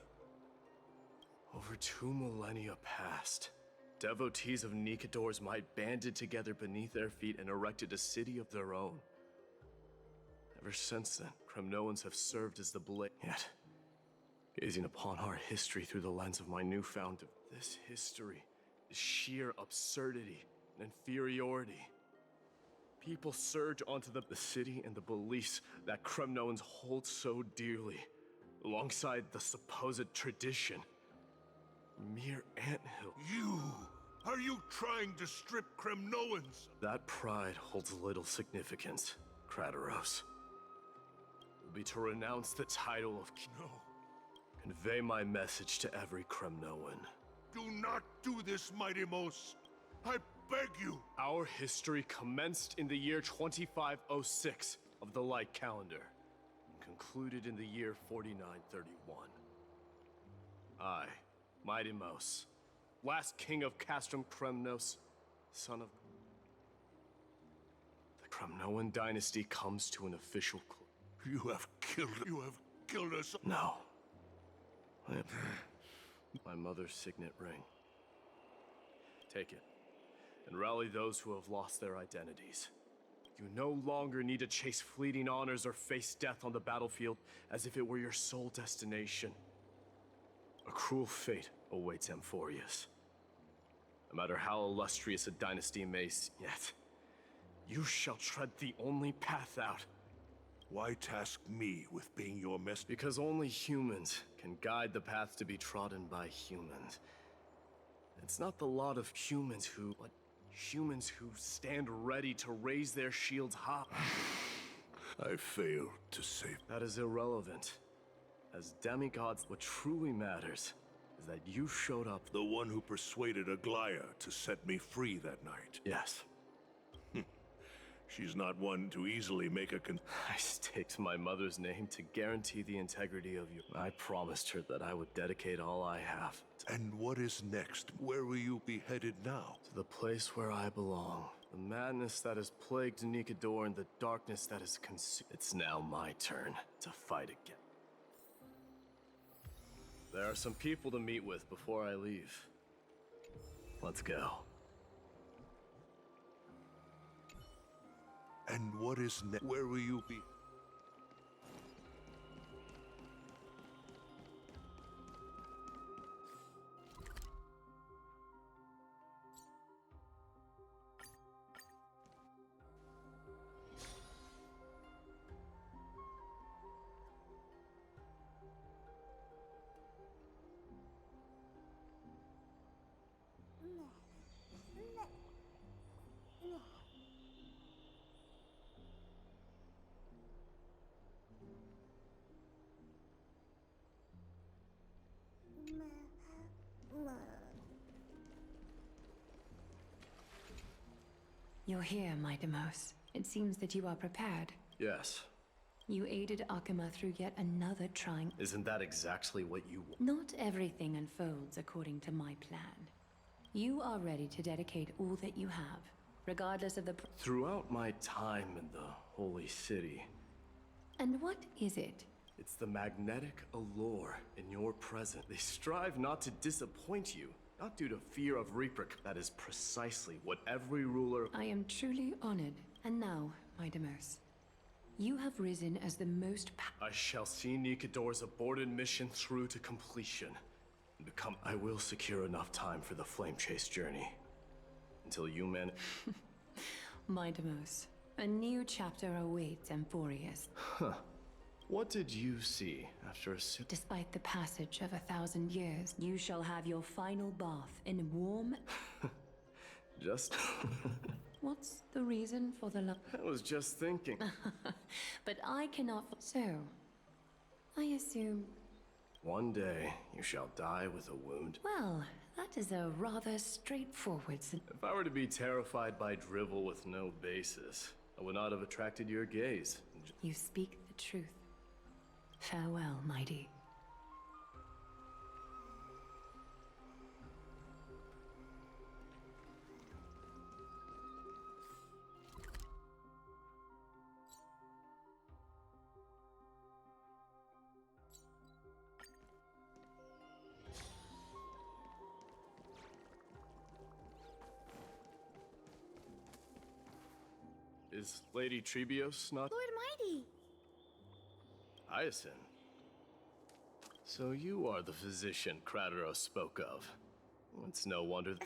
Over 2 millennia passed. Devotees of Nikador's might banded together beneath their feet and erected a city of their own. Ever since then, Kremnoans have served as the blade. Yet, gazing upon our history through the lens of my newfound... This history is sheer absurdity and inferiority. People surge onto the city and the beliefs that Kremnoans hold so dearly, alongside the supposed tradition. Mere anthill. Are you trying to strip Kremnoans? That pride holds little significance, Krateros. Will be to renounce the title of king. No. Convey my message to every Kremnoan. Do not do this, Mighty Mos. I beg you. Our history commenced in the year 2506 of the Light Calendar, and concluded in the year 4931. I, Mighty Mos, last king of Castrum Kremnos, son of... The Kremnoan dynasty comes to an official close. You have killed us. No. I have my mother's signet ring. Take it, and rally those who have lost their identities. You no longer need to chase fleeting honors or face death on the battlefield as if it were your sole destination. A cruel fate awaits Amphoreus. No matter how illustrious a dynasty may yet, you shall tread the only path out. Why task me with being your messenger? Because only humans can guide the path to be trodden by humans. It's not the lot of humans but humans who stand ready to raise their shields high. I failed to save. That is irrelevant. As demigods, what truly matters is that you showed up. The one who persuaded Aglaya to set me free that night. Yes. She's not one to easily make a I staked my mother's name to guarantee the integrity of you. I promised her that I would dedicate all I have. And what is next? Where will you be headed now? To the place where I belong. The madness that has plagued Nikador and the darkness that has consumed. It's now my turn to fight again. There are some people to meet with before I leave. Let's go. And what is next? Where will you be? You're here, Mighty Mos. It seems that you are prepared. Yes. You aided Akuma through yet another trying... Isn't that exactly what you want? Not everything unfolds according to my plan. You are ready to dedicate all that you have, regardless of the... Throughout my time in the Holy City... And what is it? It's the magnetic allure in your presence. They strive not to disappoint you, not due to fear of repercussion. That is precisely what every ruler... I am truly honored. And now, Mighty Mos, you have risen as the most I shall see Nikador's aborted mission through to completion. And become... I will secure enough time for the Flame Chase journey. Until you men... Mighty Mos, a new chapter awaits Amphoreus. Huh. What did you see after a Despite the passage of 1,000 years, you shall have your final bath in warm... Just... What's the reason for the love? I was just thinking. But I cannot... So, I assume... One day, you shall die with a wound. Well, that is a rather straightforward... If I were to be terrified by drivel with no basis, I would not have attracted your gaze. You speak the truth. Farewell, Mighty. Is Lady Trebios not— Lord Mighty! Hyacinth? So you are the physician Krateros spoke of. It's no wonder—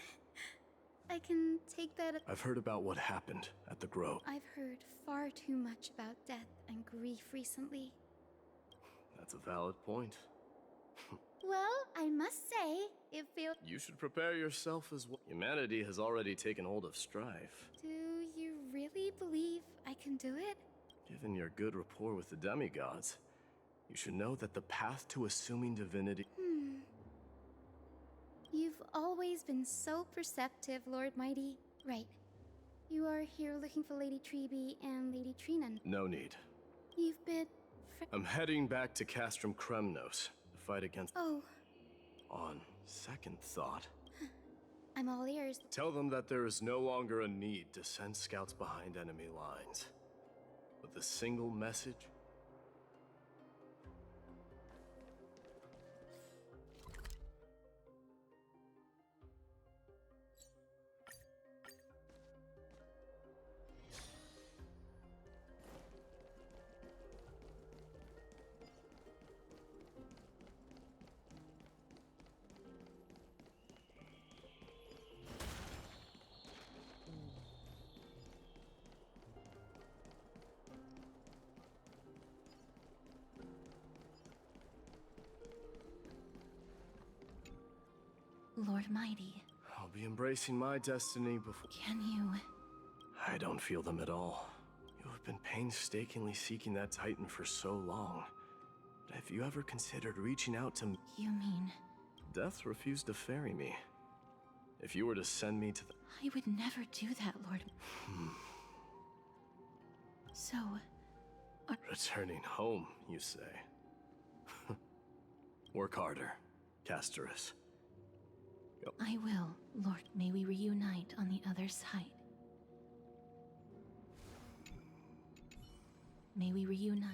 I can take that. I've heard about what happened at the Grove. I've heard far too much about death and grief recently. That's a valid point. Well, I must say, it feels. You should prepare yourself as well. Humanity has already taken hold of strife. Do you really believe I can do it? Given your good rapport with the demigods, you should know that the path to assuming divinity— You've always been so perceptive, Lord Mighty. Right. You are here looking for Lady Treeby and Lady Trinan. No need. You've been... I'm heading back to Castrum Kremnos to fight against— Oh. On second thought, I'm all ears. tell them that there is no longer a need to send scouts behind enemy lines. With a single message— Lord Mighty, I'll be embracing my destiny before— can you? I don't feel them at all. You have been painstakingly seeking that Titan for so long. But have you ever considered reaching out to— You mean? Death refused to ferry me. If you were to send me to the— I would never do that, Lord. So, Returning home, you say? Work harder, Castorus. I will, Lord. May we reunite on the other side. May we reunite.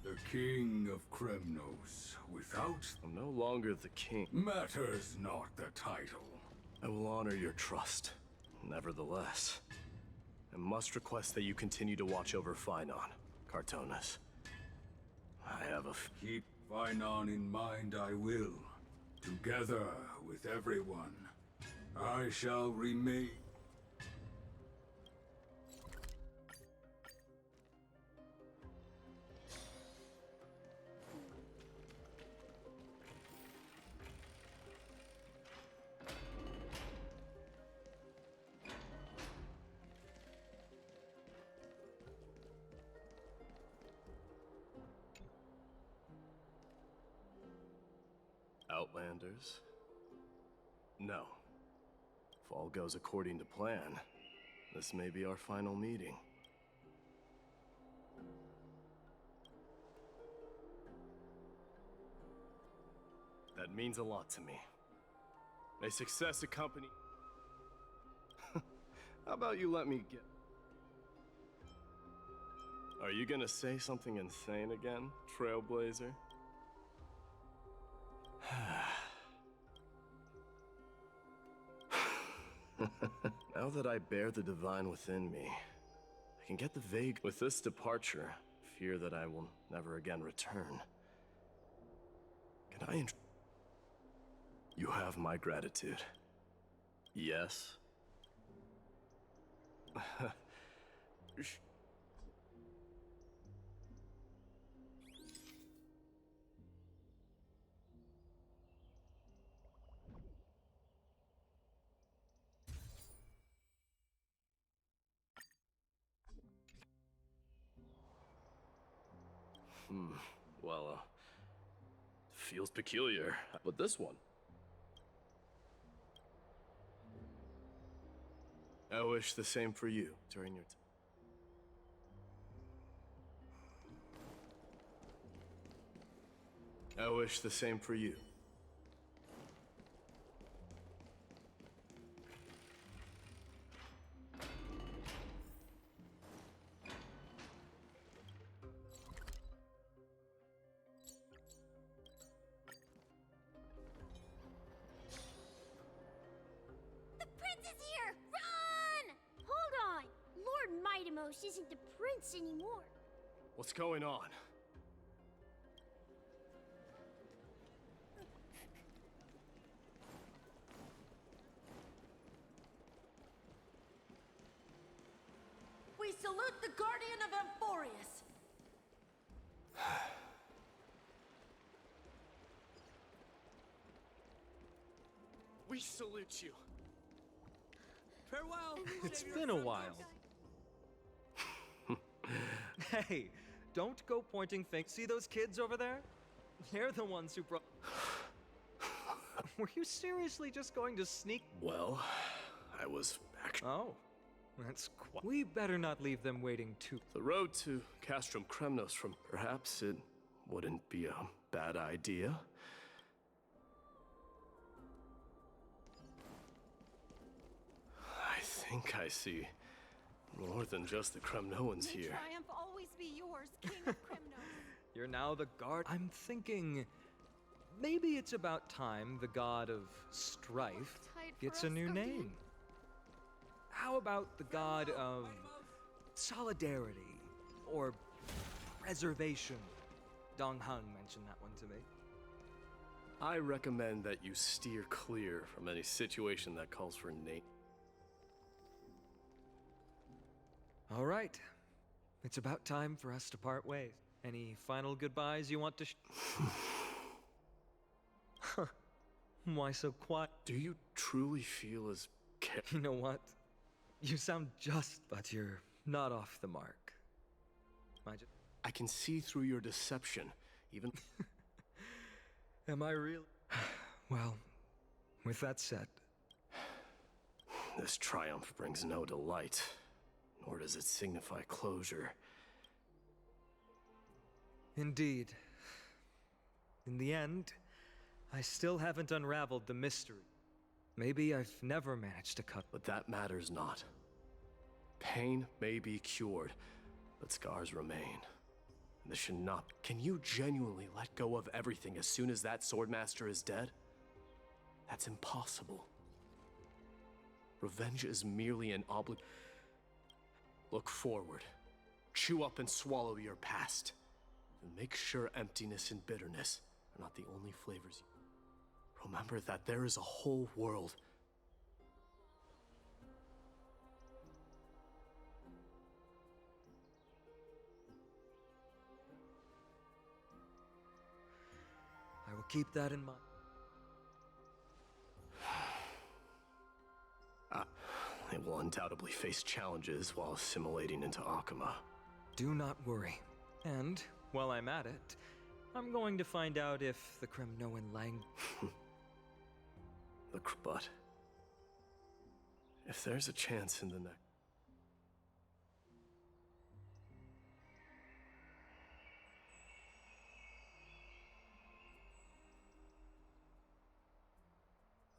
The King of Kremnos, without... I'm no longer the king. Matters not the title. I will honor your trust. Nevertheless, I must request that you continue to watch over Phainon, Cartonis. I have a Keep Phainon in mind, I will. Together with everyone, I shall remain... Outlanders? No. If all goes according to plan, this may be our final meeting. That means a lot to me. May success accompany— How about you let me get— Are you gonna say something insane again, Trailblazer? Now that I bear the divine within me, I can get the vague— With this departure, fear that I will never again return. Can I— You have my gratitude. Yes? Well, feels peculiar. But this one? I wish the same for you during your I wish the same for you Midamos isn't the prince anymore. What's going on? We salute the Guardian of Amphoreus! We salute you. Farewell! It's been a while. Hey, don't go pointing fingers. See those kids over there? They're the ones who brought... Were you seriously just going to sneak? Well, I was actually... Oh, that's quite... We better not leave them waiting too... The road to Castrum Kremnos from... Perhaps it wouldn't be a bad idea. I think I see more than just the Kremnoans here. Triumph always be yours, King of Kremnos. You're now the guard. I'm thinking... Maybe it's about time the god of strife gets a new name. How about the god of solidarity or preservation? Dong Hung mentioned that one to me. I recommend that you steer clear from any situation that calls for name. All right. It's about time for us to part ways. Any final goodbyes you want to Why so quiet? Do you truly feel as You know what? You sound just, but you're not off the mark. I can see through your deception, even... Am I real? Well, with that said... This triumph brings no delight, nor does it signify closure. Indeed. In the end, I still haven't unraveled the mystery. Maybe I've never managed to cut... But that matters not. Pain may be cured, but scars remain. And this should not... Can you genuinely let go of everything as soon as that Swordmaster is dead? That's impossible. Revenge is merely an Look forward. Chew up and swallow your past. And make sure emptiness and bitterness are not the only flavors you... Remember that there is a whole world. I will keep that in mind. They will undoubtedly face challenges while assimilating into Akama. Do not worry. And, while I'm at it, I'm going to find out if the Kremnoan language... But... if there's a chance in the next...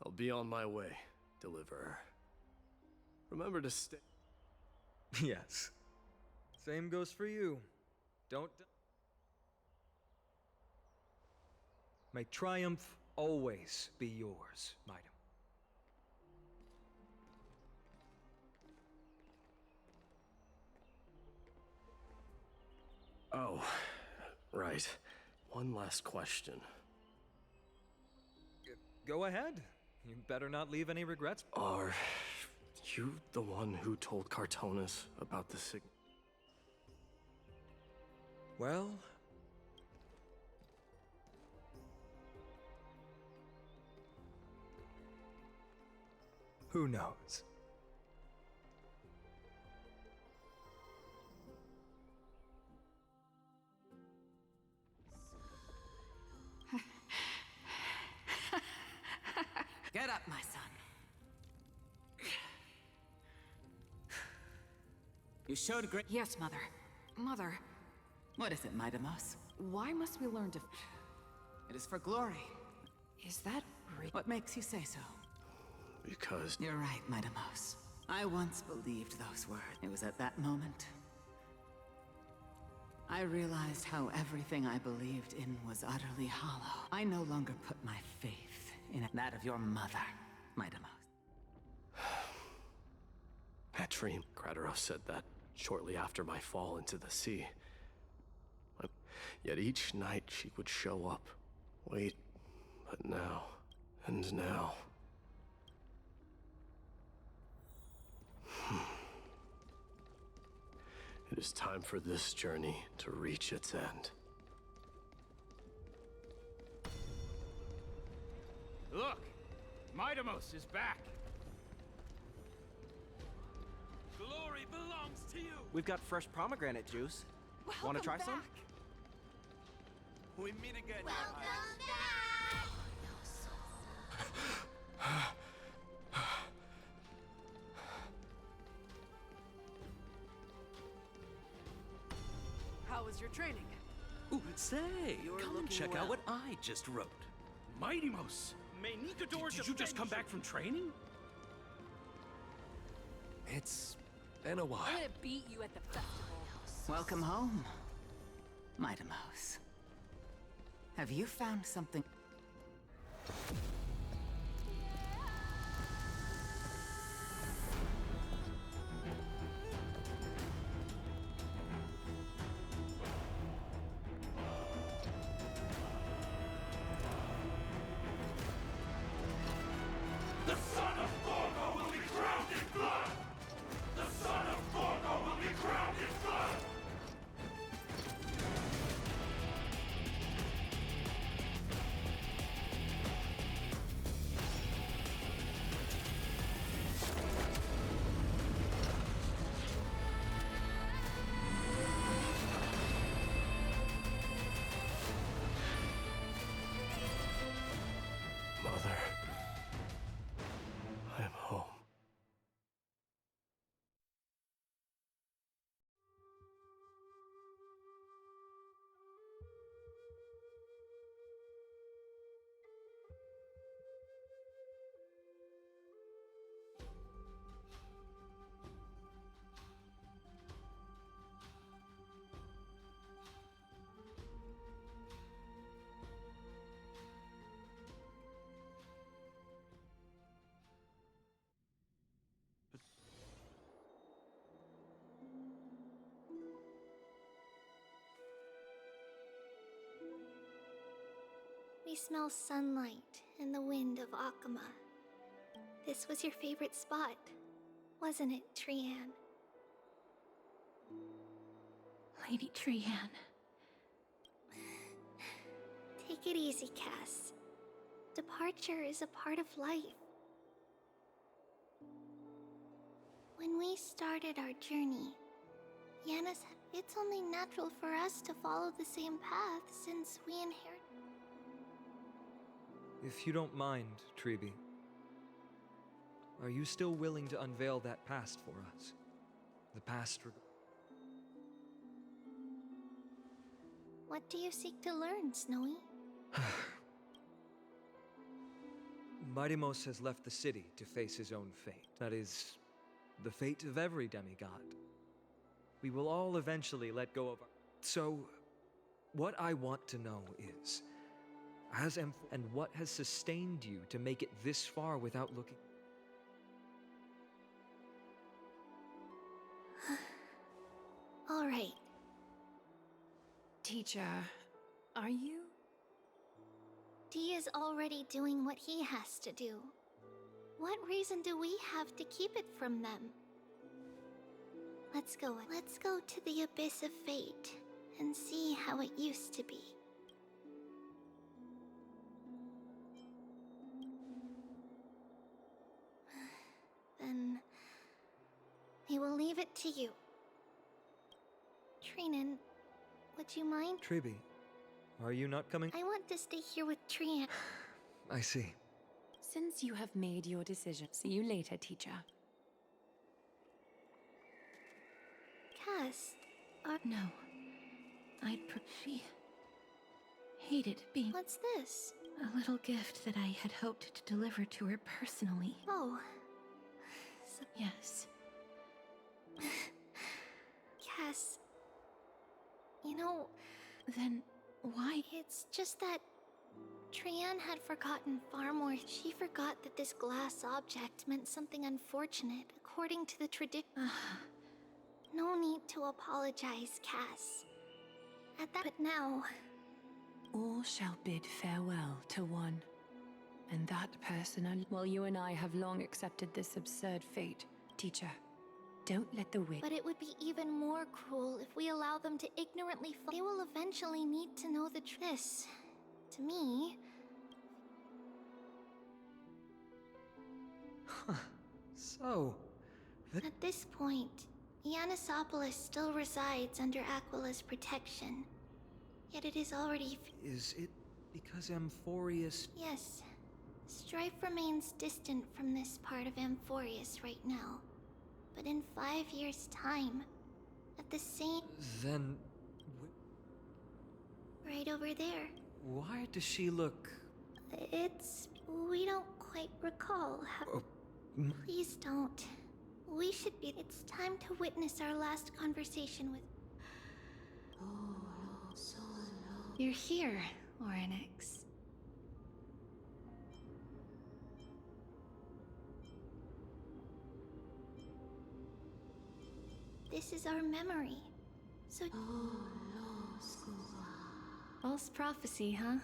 I'll be on my way, Deliverer. Remember to stay... Yes. Same goes for you. Don't... May triumph always be yours, Madam. Oh, right. One last question. Go ahead. You better not leave any regrets. Are you the one who told Cartonis about the signal? Well... who knows? Get up, my son. You showed great... Yes, Mother. Mother. What is it, Midamos? Why must we learn to... It is for glory. Is that real? What makes you say so? Because... You're right, Midamos. I once believed those words. It was at that moment I realized how everything I believed in was utterly hollow. I no longer put my faith in that of your mother, Midamos. That dream, Kratos said that shortly after my fall into the sea. Yet each night she would show up, wait, but now, and now. It is time for this journey to reach its end. Look! Midamos is back! Glory belongs to you! We've got fresh pomegranate juice. Want to try some? We meet again. Welcome back! How was your training? Ooh, say, come and check out what I just wrote. Midamos! Did you just come back from training? It's been a while. I'm gonna beat you at the festival. Welcome home, Midamos. Have you found something? The son of Gorgo will be crowned in blood! The son of Gorgo will be crowned in blood! Mother, I am home. We smell sunlight and the wind of Akama. This was your favorite spot, wasn't it, Trianne? Lady Trianne. Take it easy, Cass. Departure is a part of life. When we started our journey, Yana said it's only natural for us to follow the same path since we inherited. If you don't mind, Treeby, are you still willing to unveil that past for us? The past What do you seek to learn, Snowy? Midamos has left the city to face his own fate. That is, the fate of every demigod. We will all eventually let go of our... So, what I want to know is, and what has sustained you to make it this far without looking... All right. Teacher, are you? D is already doing what he has to do. What reason do we have to keep it from them? Let's go to the abyss of fate and see how it used to be. Then we will leave it to you. Trinan, would you mind? Treeby, are you not coming? I want to stay here with Trian. I see. Since you have made your decision, see you later, teacher. Cass, No. She hated being... What's this? A little gift that I had hoped to deliver to her personally. Oh. Yes. Cass, you know... Then why? It's just that Trianne had forgotten far more. She forgot that this glass object meant something unfortunate, according to the tradition. No need to apologize, Cass. But now... All shall bid farewell to one. And that person, well, you and I have long accepted this absurd fate. Teacher, don't let the witch... But it would be even more cruel if we allow them to ignorantly... They will eventually need to know the truth. This, to me... Huh. So... At this point, Yanisopolis still resides under Aquila's protection. Yet it is already... Is it because Amphoreus... Yes. Strife remains distant from this part of Amphoreus right now. But in 5 years' time, at the same... Then... Right over there. Why does she look... It's... We don't quite recall how... Please don't. We should be... It's time to witness our last conversation with... You're here, Orynyx. This is our memory. So... False prophecy, huh?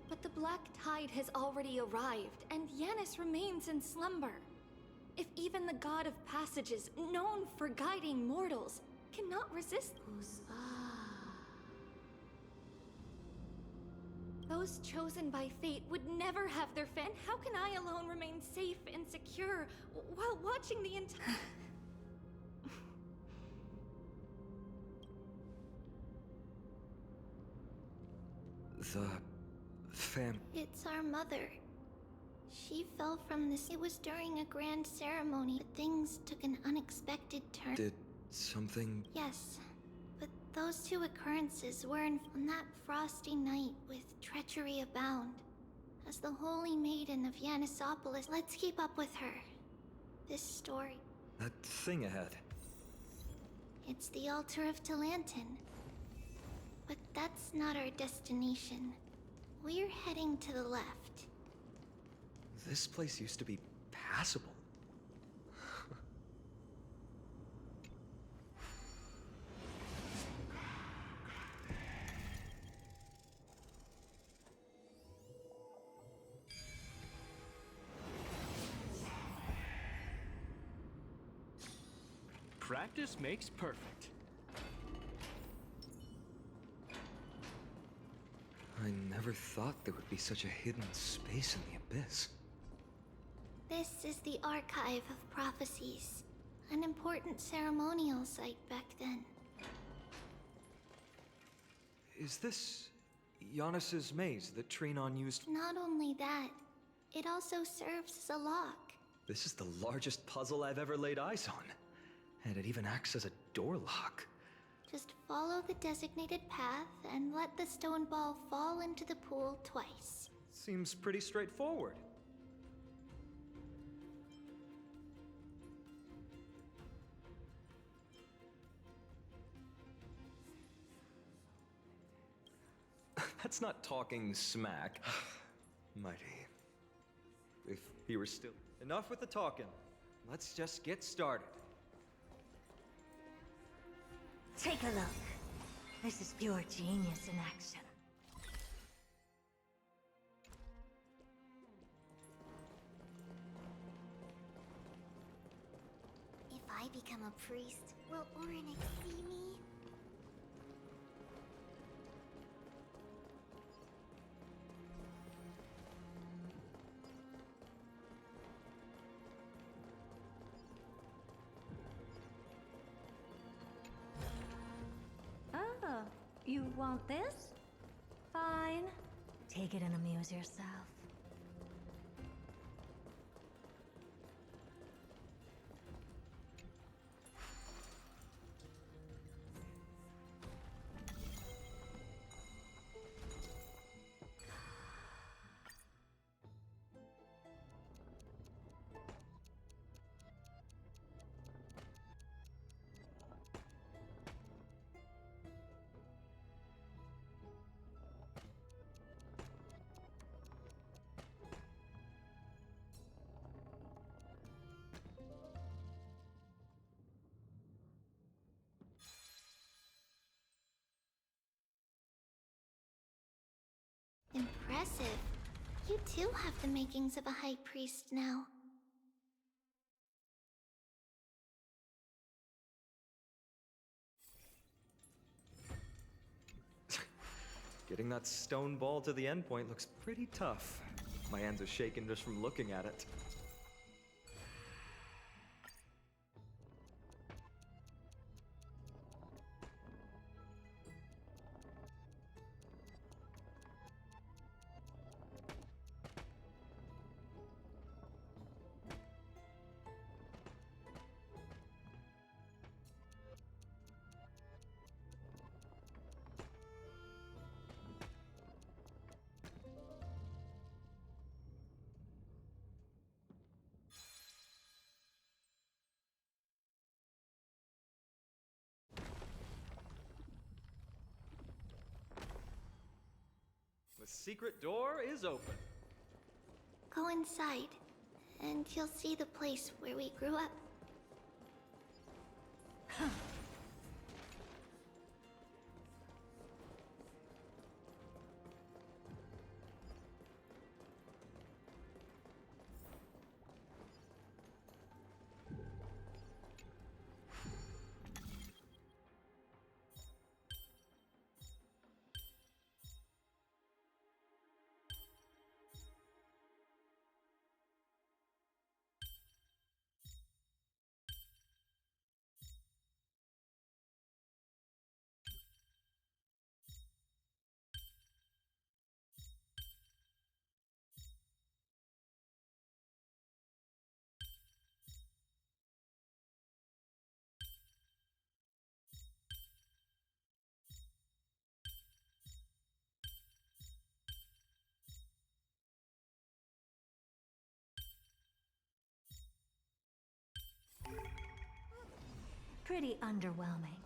But the Black Tide has already arrived, and Yanis remains in slumber. If even the God of Passages, known for guiding mortals, cannot resist... Those chosen by fate would never have their fan. How can I alone remain safe and secure while watching the entire... The... It's our mother. She fell from this. It was during a grand ceremony, but things took an unexpected turn. Did something... Yes, but those two occurrences were on that frosty night with treachery abound. As the Holy Maiden of Yanisopolis, let's keep up with her. This story. That thing ahead. It's the altar of Talantin. But that's not our destination. We're heading to the left. This place used to be passable. Practice makes perfect. I never thought there would be such a hidden space in the Abyss. This is the Archive of Prophecies, an important ceremonial site back then. Is this Giannis's maze that Trinon used? Not only that, it also serves as a lock. This is the largest puzzle I've ever laid eyes on. And it even acts as a door lock. Just follow the designated path and let the stone ball fall into the pool twice. Seems pretty straightforward. That's not talking smack. Mighty. If he were still... Enough with the talking. Let's just get started. Take a look. This is pure genius in action. If I become a priest, will Orynyx see me? Oh, you want this? Fine. Take it and amuse yourself. too have the makings of a high priest now. Getting that stone ball to the endpoint looks pretty tough. My hands are shaking just from looking at it. The secret door is open. Go inside, and you'll see the place where we grew up. Pretty underwhelming.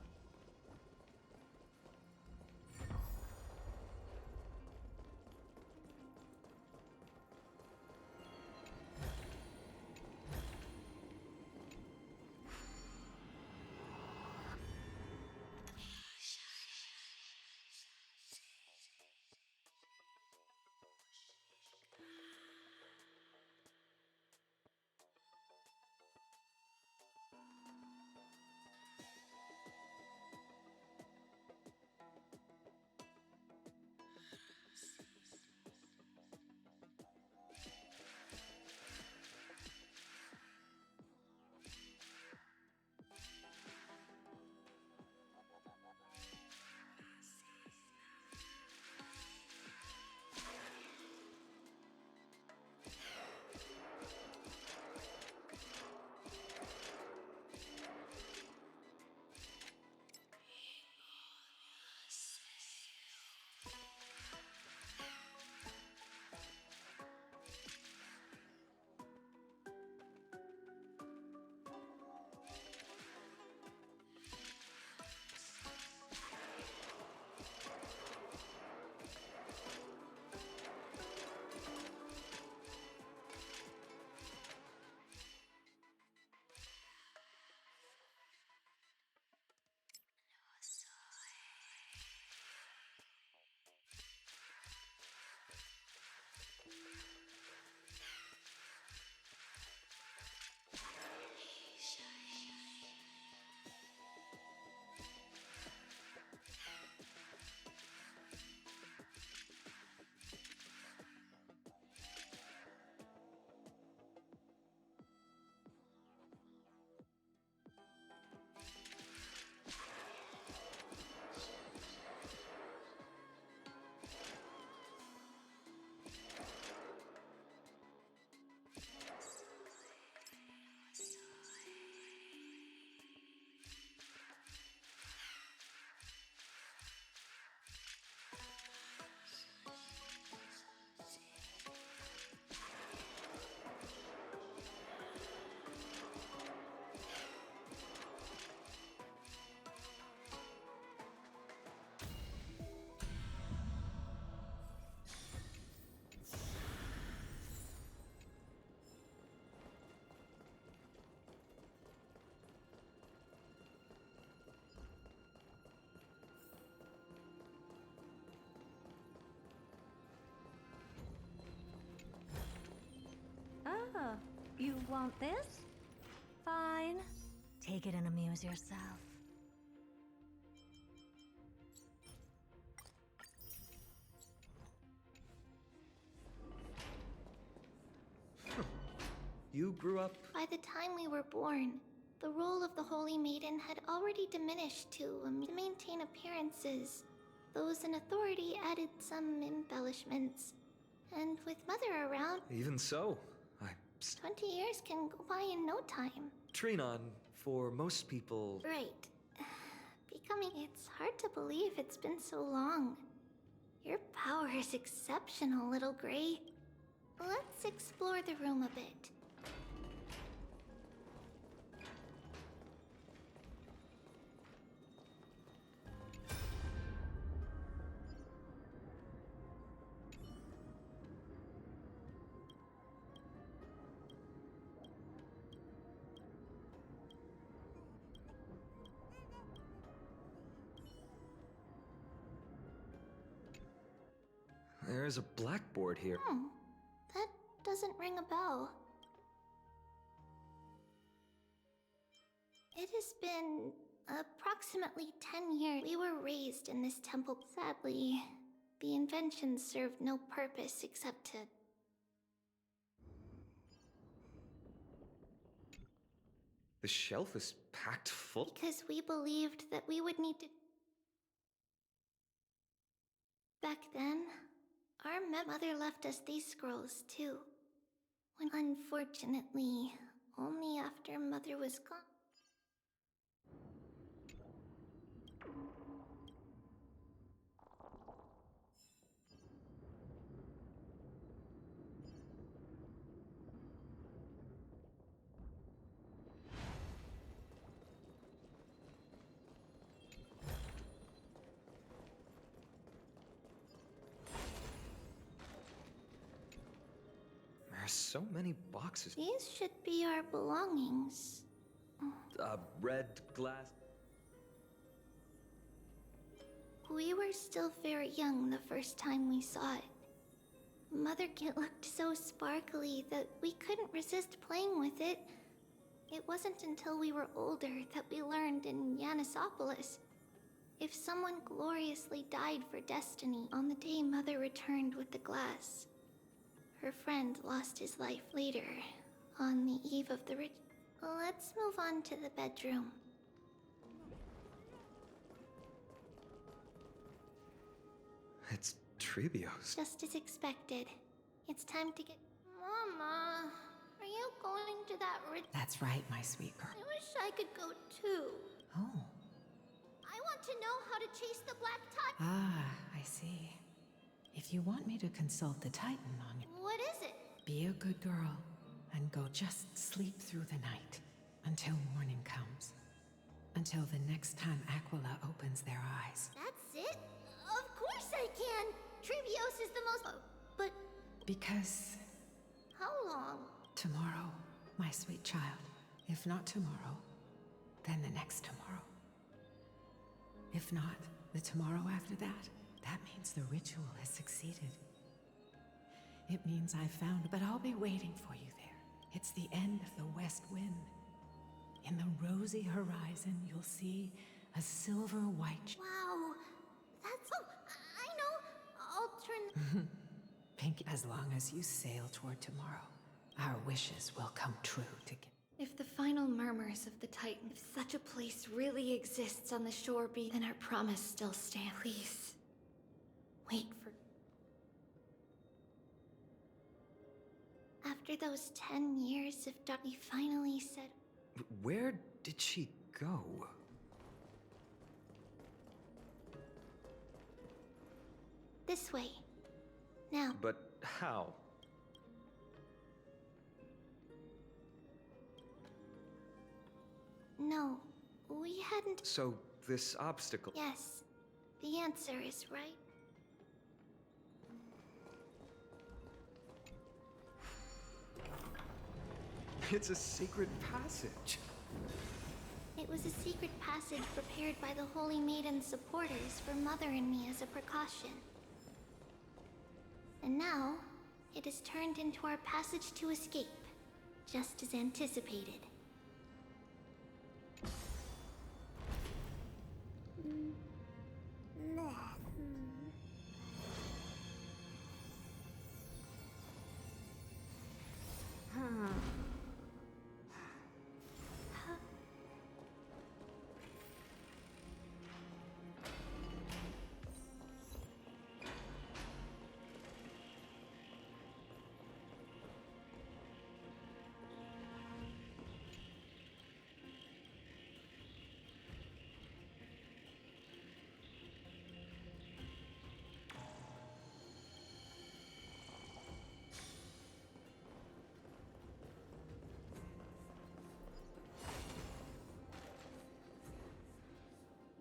Want this? Fine. Take it and amuse yourself. You grew up... By the time we were born, the role of the Holy Maiden had already diminished to maintain appearances. Those in authority added some embellishments. And with Mother around... Even so, 20 years can go by in no time. Trinon, for most people... Right. It's hard to believe it's been so long. Your power is exceptional, little Gray. Let's explore the room a bit. There's a blackboard here. That doesn't ring a bell. It has been approximately 10 years. We were raised in this temple. Sadly, the inventions served no purpose except to... The shelf is packed full? Because we believed that we would need to... Back then, our mother left us these scrolls too. When unfortunately, only after Mother was gone. There's so many boxes. These should be our belongings. Red glass. We were still very young the first time we saw it. Mother Kit looked so sparkly that we couldn't resist playing with it. It wasn't until we were older that we learned in Yanisopolis. If someone gloriously died for destiny on the day Mother returned with the glass, her friend lost his life later, on the eve of the Let's move on to the bedroom. It's Trebios. Just as expected. It's time to get... Mama, are you going to that That's right, my sweet girl. I wish I could go too. Oh. I want to know how to chase the Black Titan. Ah, I see. If you want me to consult the Titan on you, What is it? be a good girl and go just sleep through the night until morning comes. Until the next time Aquila opens their eyes. That's it? Of course I can! Trebios is the most... But Because how long? tomorrow, my sweet child. If not tomorrow, then the next tomorrow. If not, the tomorrow after that, that means the ritual has succeeded. It means I've found, but I'll be waiting for you there. It's the end of the west wind. In the rosy horizon, you'll see a silver white... Wow, that's... Oh, I know! I'll turn... Pink, as long as you sail toward tomorrow, our wishes will come true together. If the final murmurs of the Titan, if such a place really exists on the shore, then our promise still stands. Please, wait for... After those 10 years of dark, we finally said... Where did she go? This way. Now. But how? No, we hadn't... So, this obstacle... Yes, the answer is right. It's a secret passage. It was a secret passage prepared by the Holy Maiden's supporters for Mother and me as a precaution. And now, it is turned into our passage to escape. just as anticipated.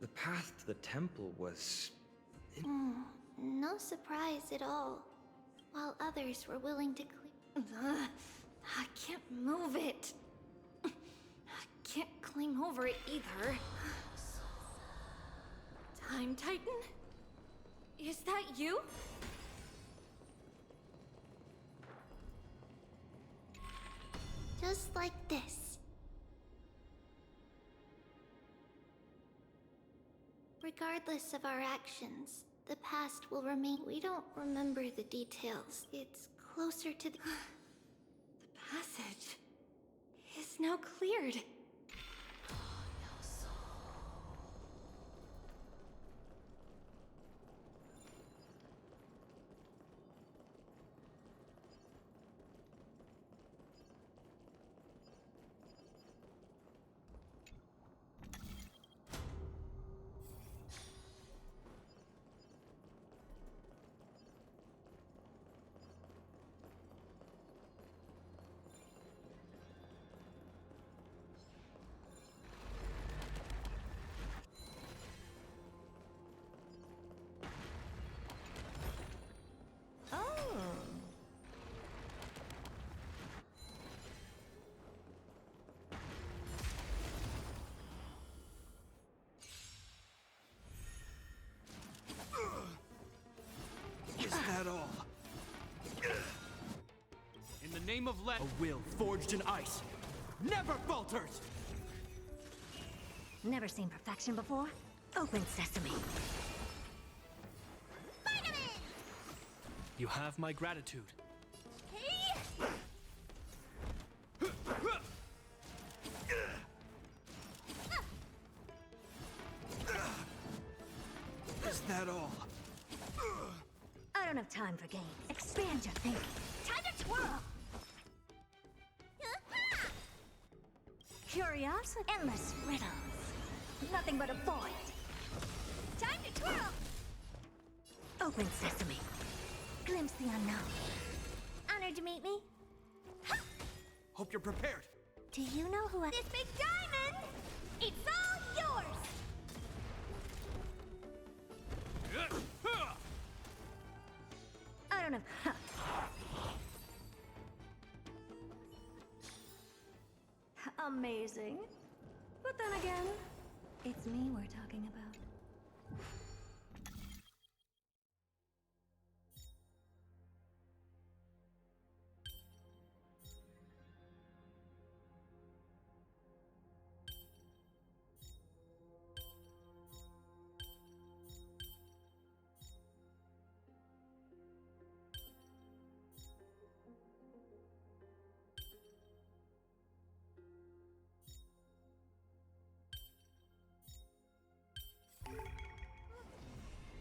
The path to the temple was... No surprise at all. While others were willing to clean... I can't move it. I can't climb over it either. Time Titan? Is that you? Just like this. Regardless of our actions, the past will remain. We don't remember the details. It's closer to the... The passage is now cleared. Is that all? In the name of a will forged in ice never falters! Never seen perfection before? Open sesame. You have my gratitude. Is that all? I don't have time for games. Expand your thinking. Time to twirl! Curiosity? Endless riddles. Nothing but a void. Time to twirl! Open sesame. Glimpse the unknown. Honored to meet me? Hope you're prepared. Do you know who I... This big diamond! It's all yours! I don't know. Amazing. But then again, it's me we're talking about.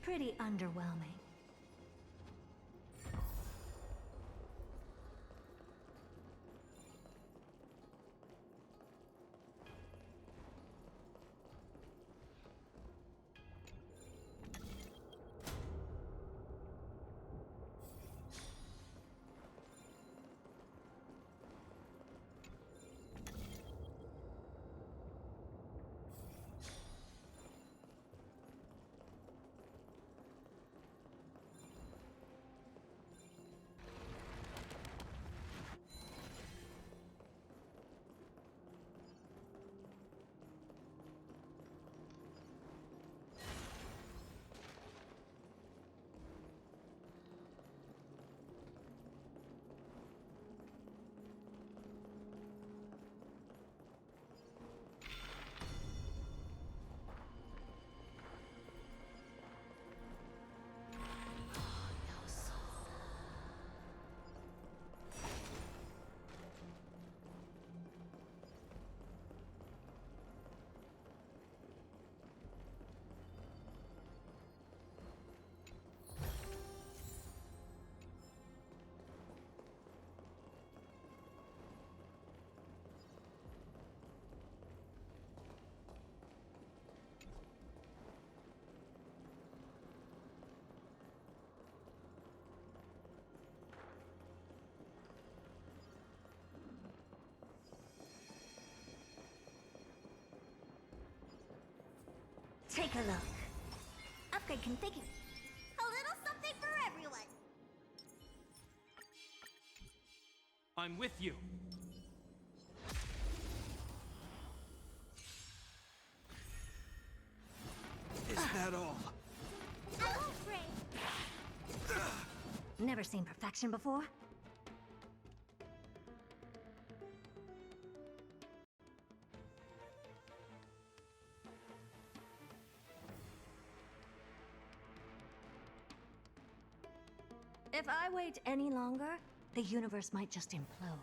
Pretty underwhelming. Take a look. Upgrade configured. A little something for everyone. I'm with you. Is that all? I won't break. Never seen perfection before. If I wait any longer, the universe might just implode.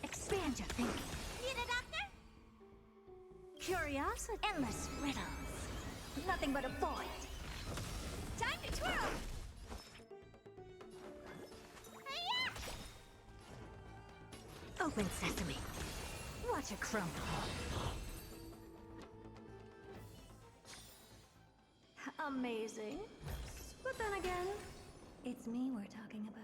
Expand your thinking. Need a doctor? Curiosity. Endless riddles. Nothing but a void. Time to twirl! Hi-ya! Open sesame. Watch a crumble. Amazing. But then again, it's me we're talking about.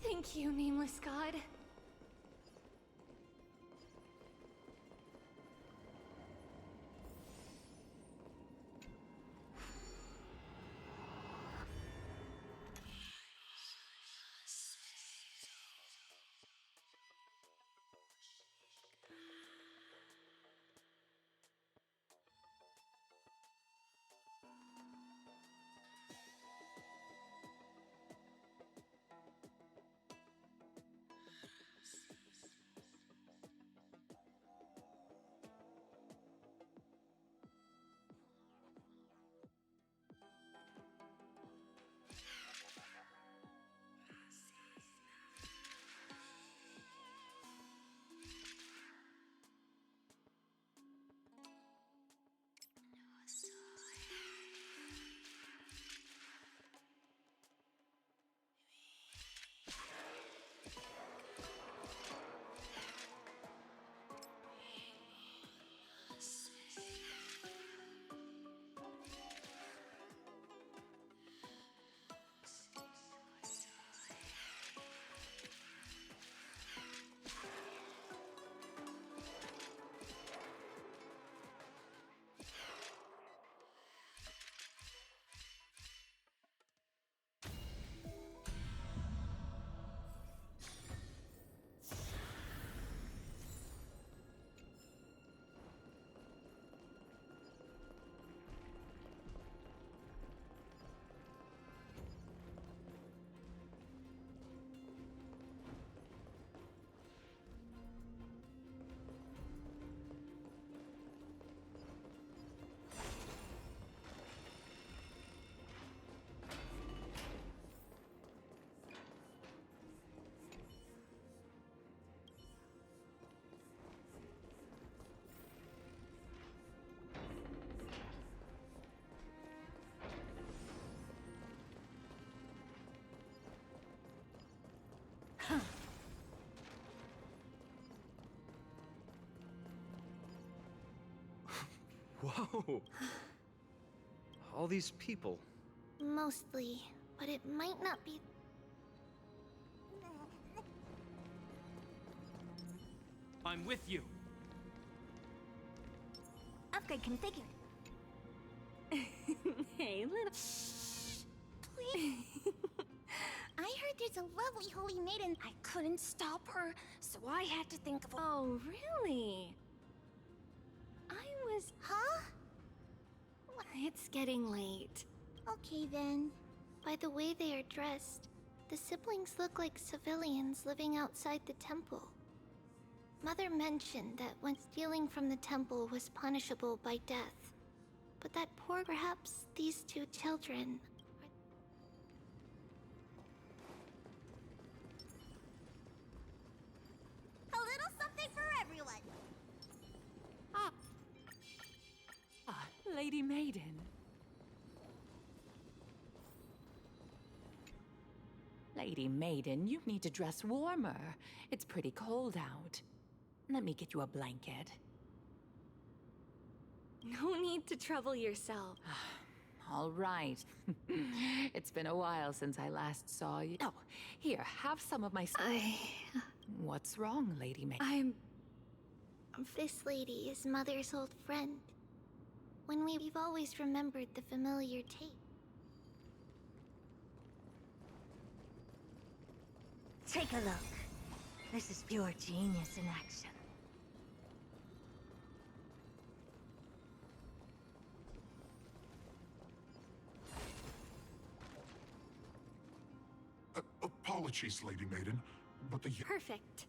Thank you, nameless god. Whoa! All these people. Mostly, but it might not be. I'm with you. Upgrade configured. Hey, little. Please. I heard there's a lovely holy maiden. I couldn't stop her, so I had to think of. Oh, really? I was. Huh? It's getting late. Okay then. By the way they are dressed, the siblings look like civilians living outside the temple. Mother mentioned that when stealing from the temple was punishable by death. But that perhaps these two children. A little something for everyone. Lady Maiden. Lady Maiden, you need to dress warmer. It's pretty cold out. Let me get you a blanket. No need to trouble yourself. All right. It's been a while since I last saw you. Oh, here, have some of my... What's wrong, Lady Maiden? This lady is Mother's old friend. When we've always remembered the familiar tape. Take a look. This is pure genius in action. Apologies, Lady Maiden, but the... Perfect.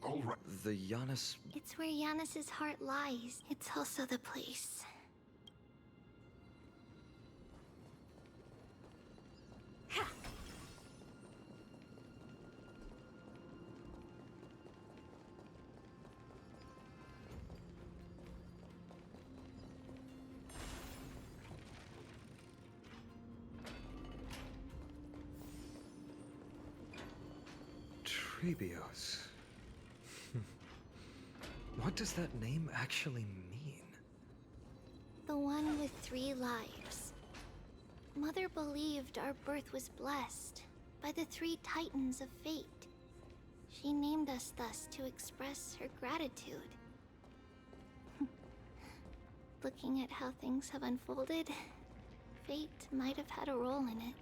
All right. The Giannis... It's where Giannis's heart lies. It's also the place. Trebios. What does that name actually mean? The one with 3 lives. Mother believed our birth was blessed by the 3 titans of fate. She named us thus to express her gratitude. Looking at how things have unfolded, fate might have had a role in it.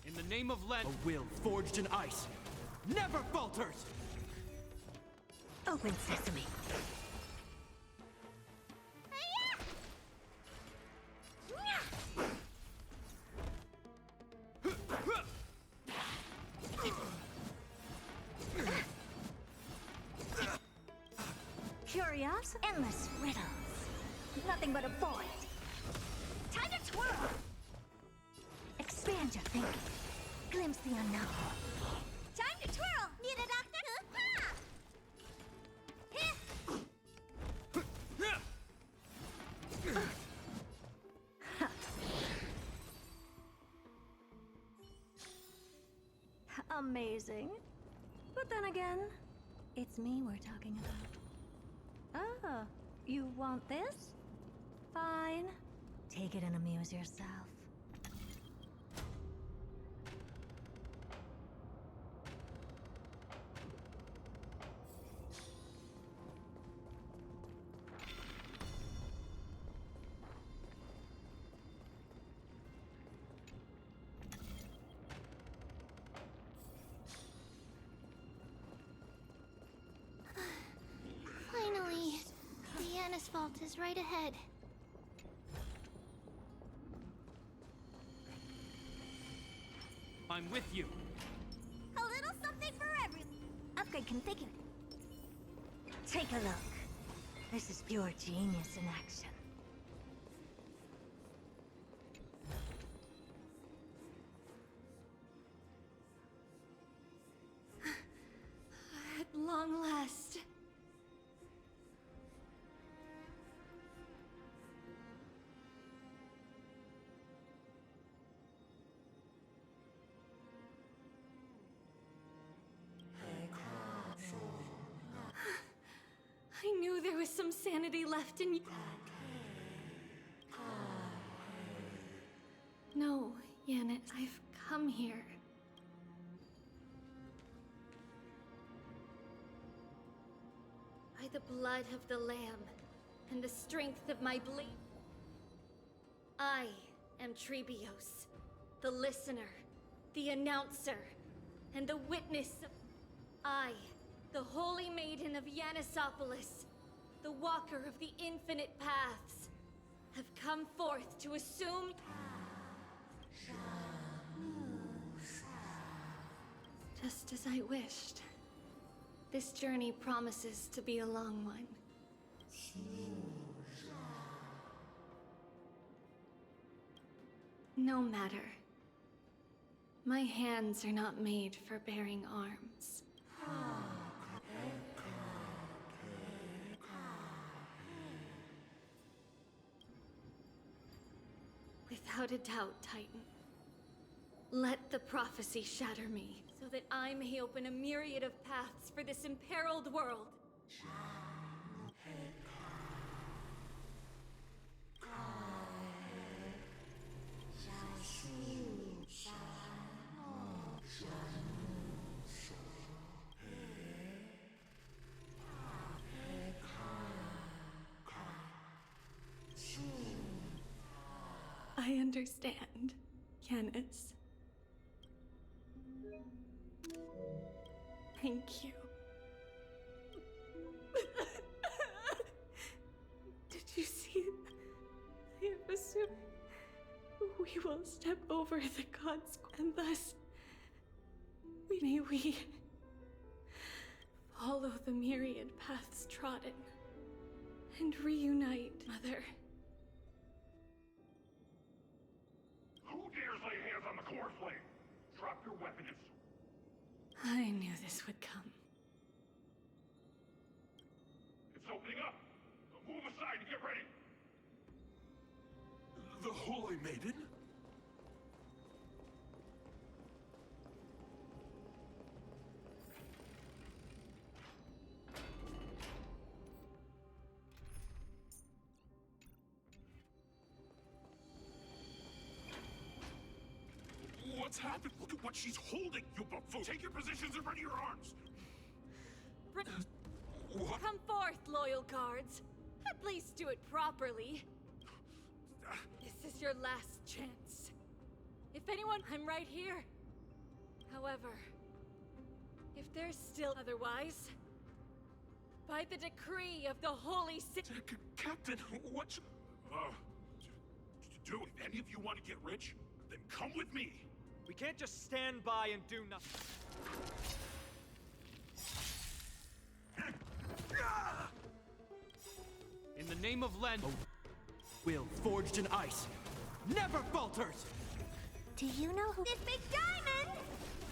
In the name of Len, a will forged in ice never falters! Open sesame. Curious? Endless riddles. Nothing but a void. Time to twirl! Expand your thinking. Glimpse the unknown. Time to twirl! Need a doctor? Amazing. But then again, it's me we're talking about. Ah, you want this? Fine. Take it and amuse yourself. Finally, the Giannis vault is right ahead. I'm with you. A little something for everyone. Upgrade configured. Take a look. This is pure genius in action. humanity left in you. No, Janet, I've come here. By the blood of the Lamb and the strength of my blade, I am Trebios, the listener, the announcer, and the witness of... I, the Holy Maiden of Yanisopolis, the Walker of the Infinite Paths, have come forth to assume... Just as I wished. This journey promises to be a long one. No matter. My hands are not made for bearing arms. Without a doubt, Titan. Let the prophecy shatter me, so that I may open a myriad of paths for this imperiled world. I understand, Canis. Thank you. Did you see? I have assumed we will step over the gods, and thus may we follow the myriad paths trodden and reunite, Mother. Who dares lay hands on the core flame? Drop your weapon and... I knew this would come. It's opening up! Move aside and get ready! The Holy Maiden? What's happened? Look at what she's holding, you buffoon! Take your positions and ready your arms! What? Come forth, loyal guards. At least do it properly. This is your last chance. If anyone, I'm right here. However, if there's still otherwise, by the decree of the Holy City... Captain, what... do if any of you want to get rich, then come with me. We can't just stand by and do nothing. In the name of Len, will forged in ice never falters! Do you know who... This big diamond!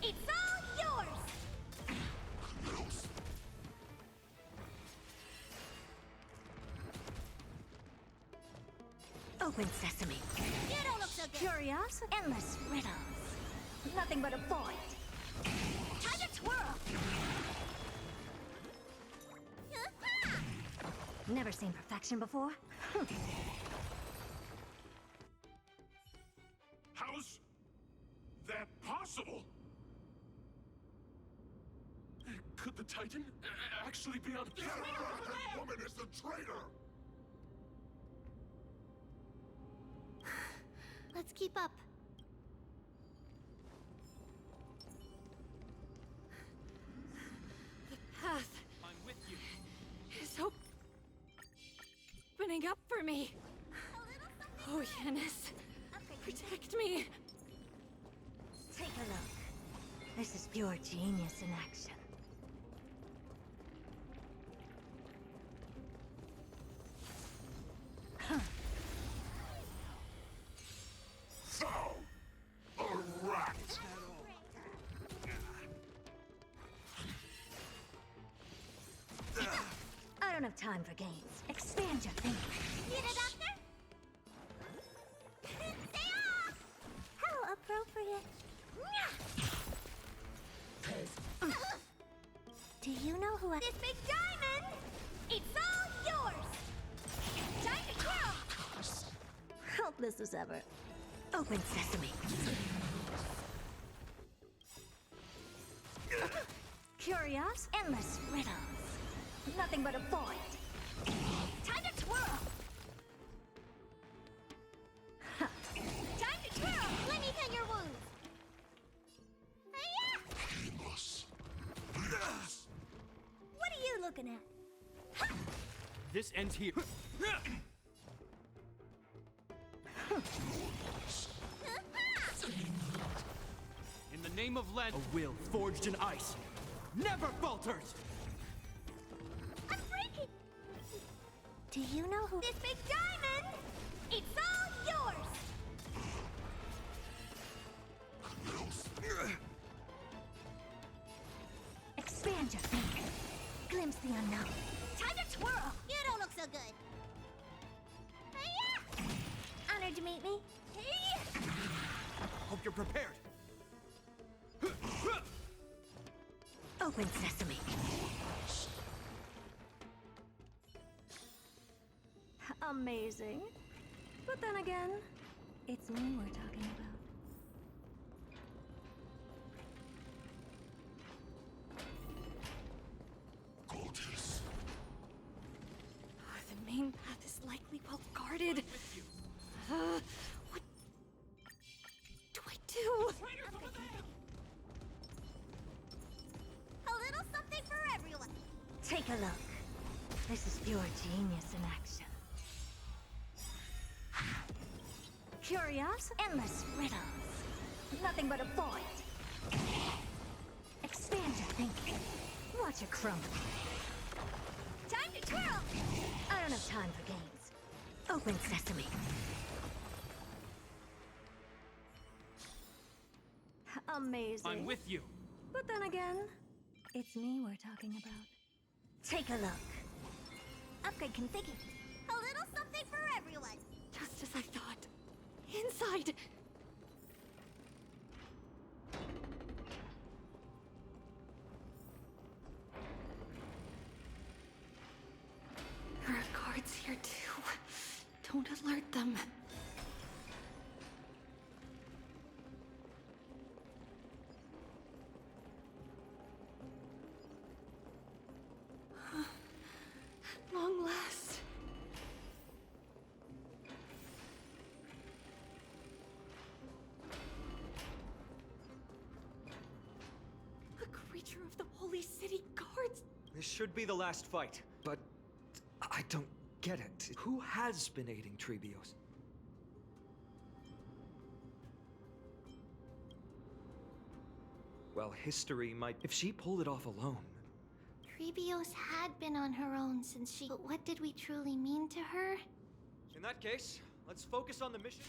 It's all yours! Open sesame. You don't look so good. Curiosity. Endless riddles. Nothing but a void. Time to twirl! Never seen perfection before? How's that possible? Could the Titan actually be on... That woman is the traitor! Let's keep up. The path... I'm with you. ...is opening up for me. Oh, Yanis. Protect me. Take a look. This is pure genius in action. So, a rat! I don't have time for games. Expand your thinking. Need a doctor? Stay off! How appropriate. Do you know who I... This big diamond! It's all yours! this was ever. Open sesame. Curious? Endless riddles. Nothing but a void. Time to twirl! Time to twirl! Let me cut your wounds! What are you looking at? This ends here. In the name of Len, a will forged in ice never falters! I'm breaking! Do you know who this big diamond? It's all yours! Expand your thinking. Glimpse the unknown. Time to twirl! You don't look so good. Hey-ya! Honored to meet me. Hey! Hope you're prepared. Open sesame. Amazing. But then again, it's me we're talking about. Gorgeous. The main path is likely well guarded. What do I do? A little something for everyone. Take a look. This is pure genius in action. Curious? Endless riddles. Nothing but a void. Expand your thinking. Watch it crumble. Time to twirl! I don't have time for games. Open sesame. Amazing. I'm with you. But then again, it's me we're talking about. Take a look. Upgrade configured. A little something for everyone. Just as I thought. Inside. There are guards here too. Don't alert them. At long last. A creature of the Holy City Guards. This should be the last fight, but I don't get it. Who has been aiding Trebios? Well, history might... If she pulled it off alone... Trebios had been on her own since she... But what did we truly mean to her? In that case, let's focus on the mission.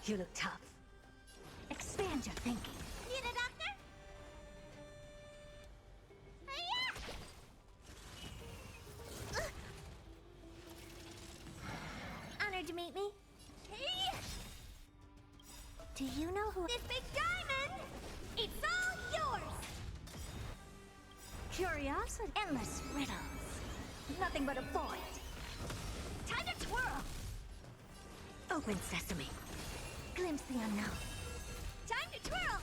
You look tough. Expand your thinking. Need a doctor? Honored to meet me. Do you know who this big diamond? It's all yours. Curiosity, endless riddles. Nothing but a void. Time to twirl. Open sesame. Glimpse the unknown. Time to twirl!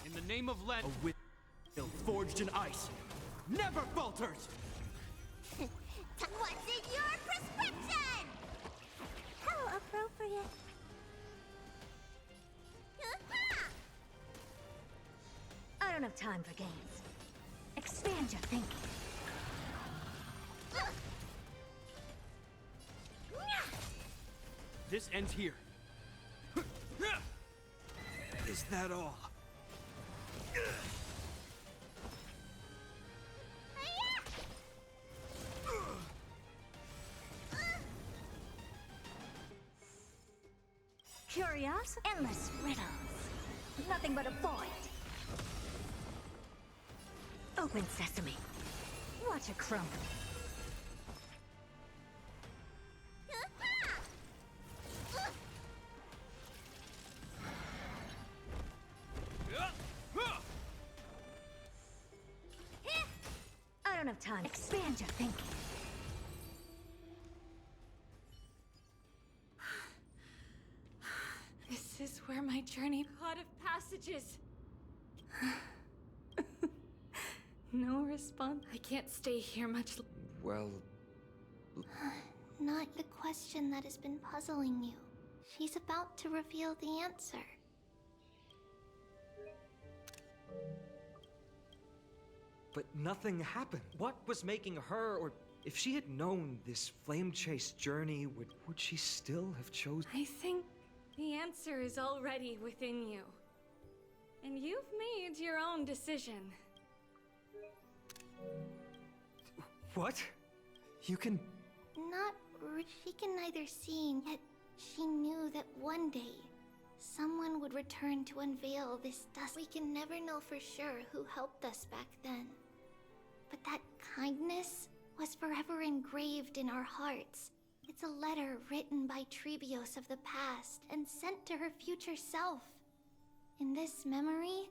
In the name of Len, a will forged in ice never falters! What's in your prescription? How appropriate. I don't have time for games. Expand your thinking. This ends here. Is that all? Curious? Endless riddles. Nothing but a void. Open sesame. Watch it crumble. time. Expand your thinking. This is where my journey out of passages. No response. I can't stay here much. Well, Not the question that has been puzzling you. She's about to reveal the answer. but nothing happened. What was making her, or if she had known this flame chase journey, would she still have chosen? I think the answer is already within you. And you've made your own decision. What? You can... She can neither see, yet she knew that one day, someone would return to unveil this dust. We can never know for sure who helped us back then. But that kindness was forever engraved in our hearts. It's a letter written by Trebios of the past and sent to her future self. In this memory,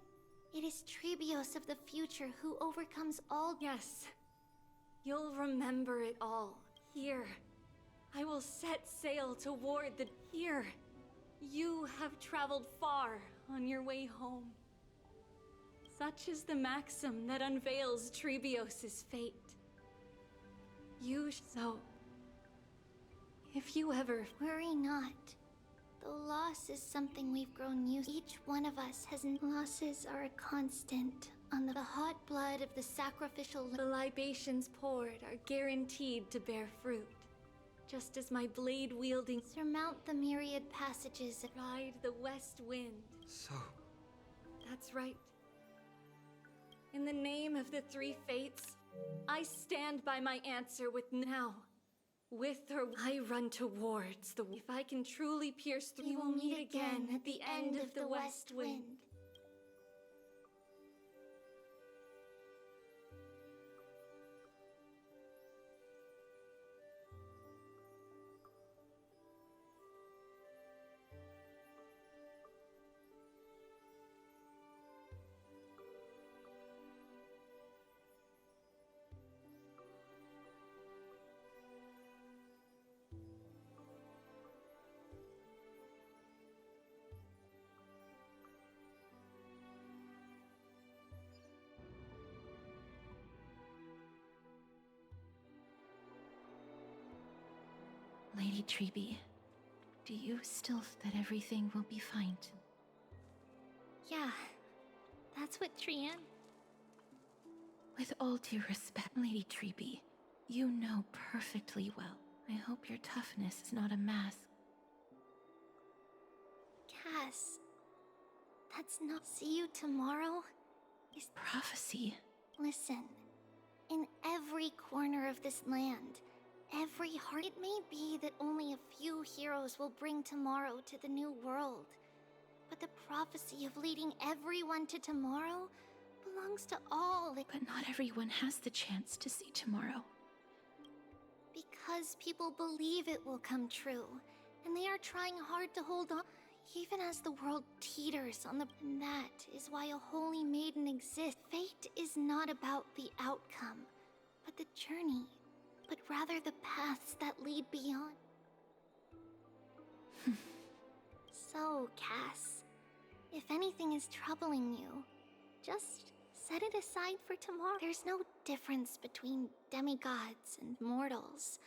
it is Trebios of the future who overcomes all... Yes. You'll remember it all. Here. I will set sail toward the... Here. You have traveled far on your way home. Such is the maxim that unveils Trebios' fate. So... if you ever... Worry not. Though loss is something we've grown used to, each one of us has... Losses are a constant on the hot blood of the sacrificial... The libations poured are guaranteed to bear fruit. Just as my blade-wielding... Surmount the myriad passages... Ride the west wind. So... That's right. In the name of the three fates, I stand by my answer with now. With her, I run towards the... If I can truly pierce through... We will meet again at the end of the west wind. Lady Treeby, do you still that everything will be fine? Yeah, that's what Trian... With all due respect, Lady Treeby, you know perfectly well. I hope your toughness is not a mask. Cass, that's not... See you tomorrow? Is... Prophecy? Listen, in every corner of this land, every heart... It may be that only a few heroes will bring tomorrow to the new world. But the prophecy of leading everyone to tomorrow belongs to all. But not everyone has the chance to see tomorrow. Because people believe it will come true, and they are trying hard to hold on, even as the world teeters on the... And that is why a holy maiden exists. Fate is not about the outcome, but the journey, but rather the paths that lead beyond. So, Cass, if anything is troubling you, just set it aside for tomorrow. There's no difference between demigods and mortals.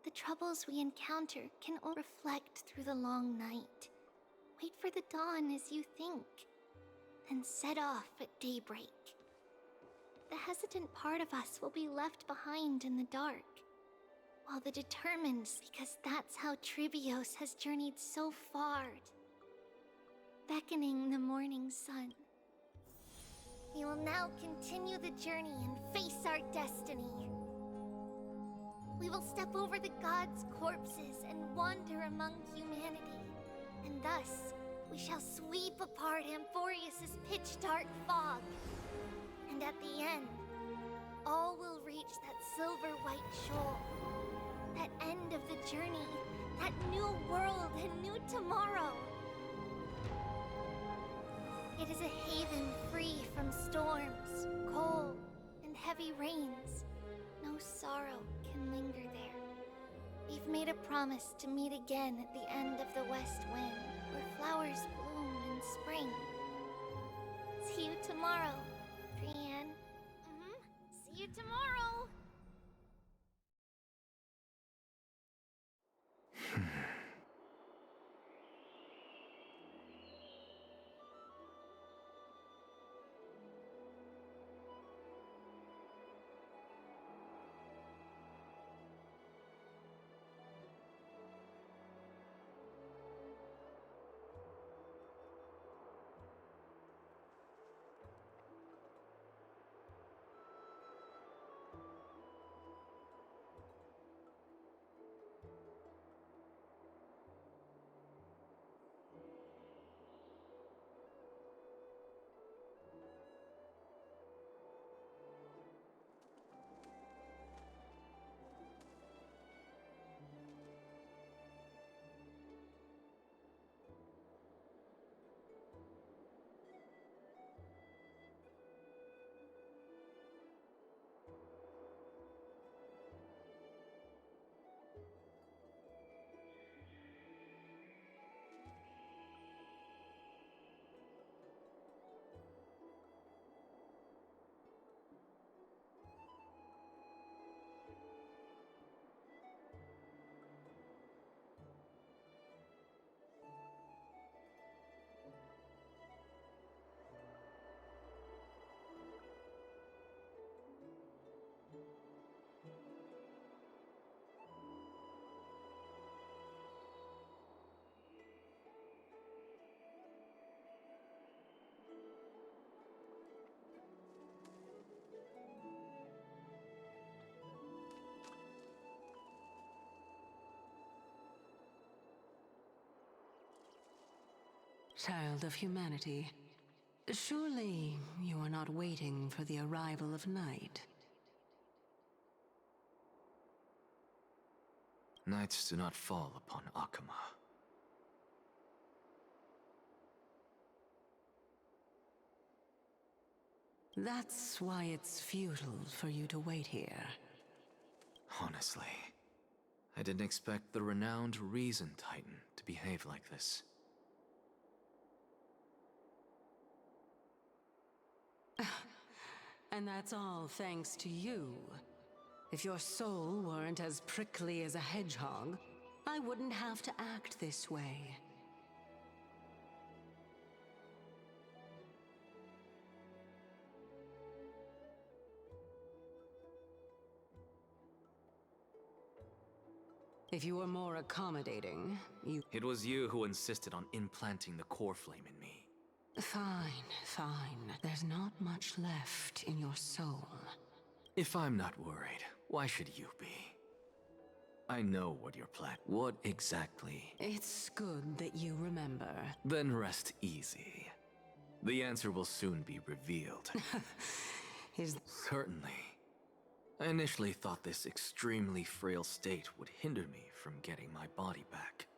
The troubles we encounter can all reflect through the long night. Wait for the dawn as you think, then set off at daybreak. The hesitant part of us will be left behind in the dark, while the determined, because that's how Trebios has journeyed so far, beckoning the morning sun. We will now continue the journey and face our destiny. We will step over the gods' corpses and wander among humanity, and thus we shall sweep apart Amphoreus' pitch-dark fog. And at the end, all will reach that silver-white shoal. That end of the journey, that new world and new tomorrow. It is a haven free from storms, cold, and heavy rains. made a promise to meet again at the end of the West Wind, where flowers bloom in spring. See you tomorrow, Brienne. See you tomorrow! Child of humanity, surely you are not waiting for the arrival of night. Nights do not fall upon Akama. That's why it's futile for you to wait here. Honestly, I didn't expect the renowned Reason Titan to behave like this. And that's all thanks to you. If your soul weren't as prickly as a hedgehog, I wouldn't have to act this way. If you were more accommodating, It was you who insisted on implanting the core flame in me. Fine, fine. There's not much left in your soul. If I'm not worried, why should you be? I know what your plan. What exactly? It's good that you remember. Then rest easy. The answer will soon be revealed. Certainly. I initially thought this extremely frail state would hinder me from getting my body back.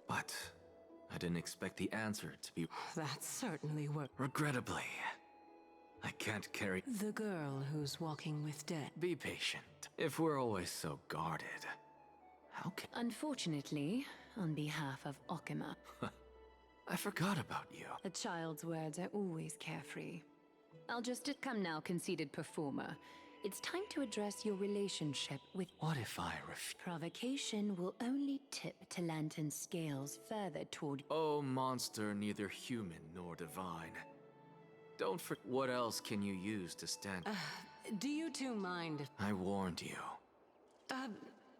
But I didn't expect the answer to be... That certainly worked. Regrettably, I can't carry... The girl who's walking with death. Be patient. If we're always so guarded, how can... Unfortunately, on behalf of Okima... I forgot about you. A child's words are always carefree. I'll just come now, conceited performer. It's time to address your relationship with... What if I refuse? Provocation will only tip Talantan's scales further toward... Oh, monster neither human nor divine. Don't forget... What else can you use to stand... Do you two mind... I warned you.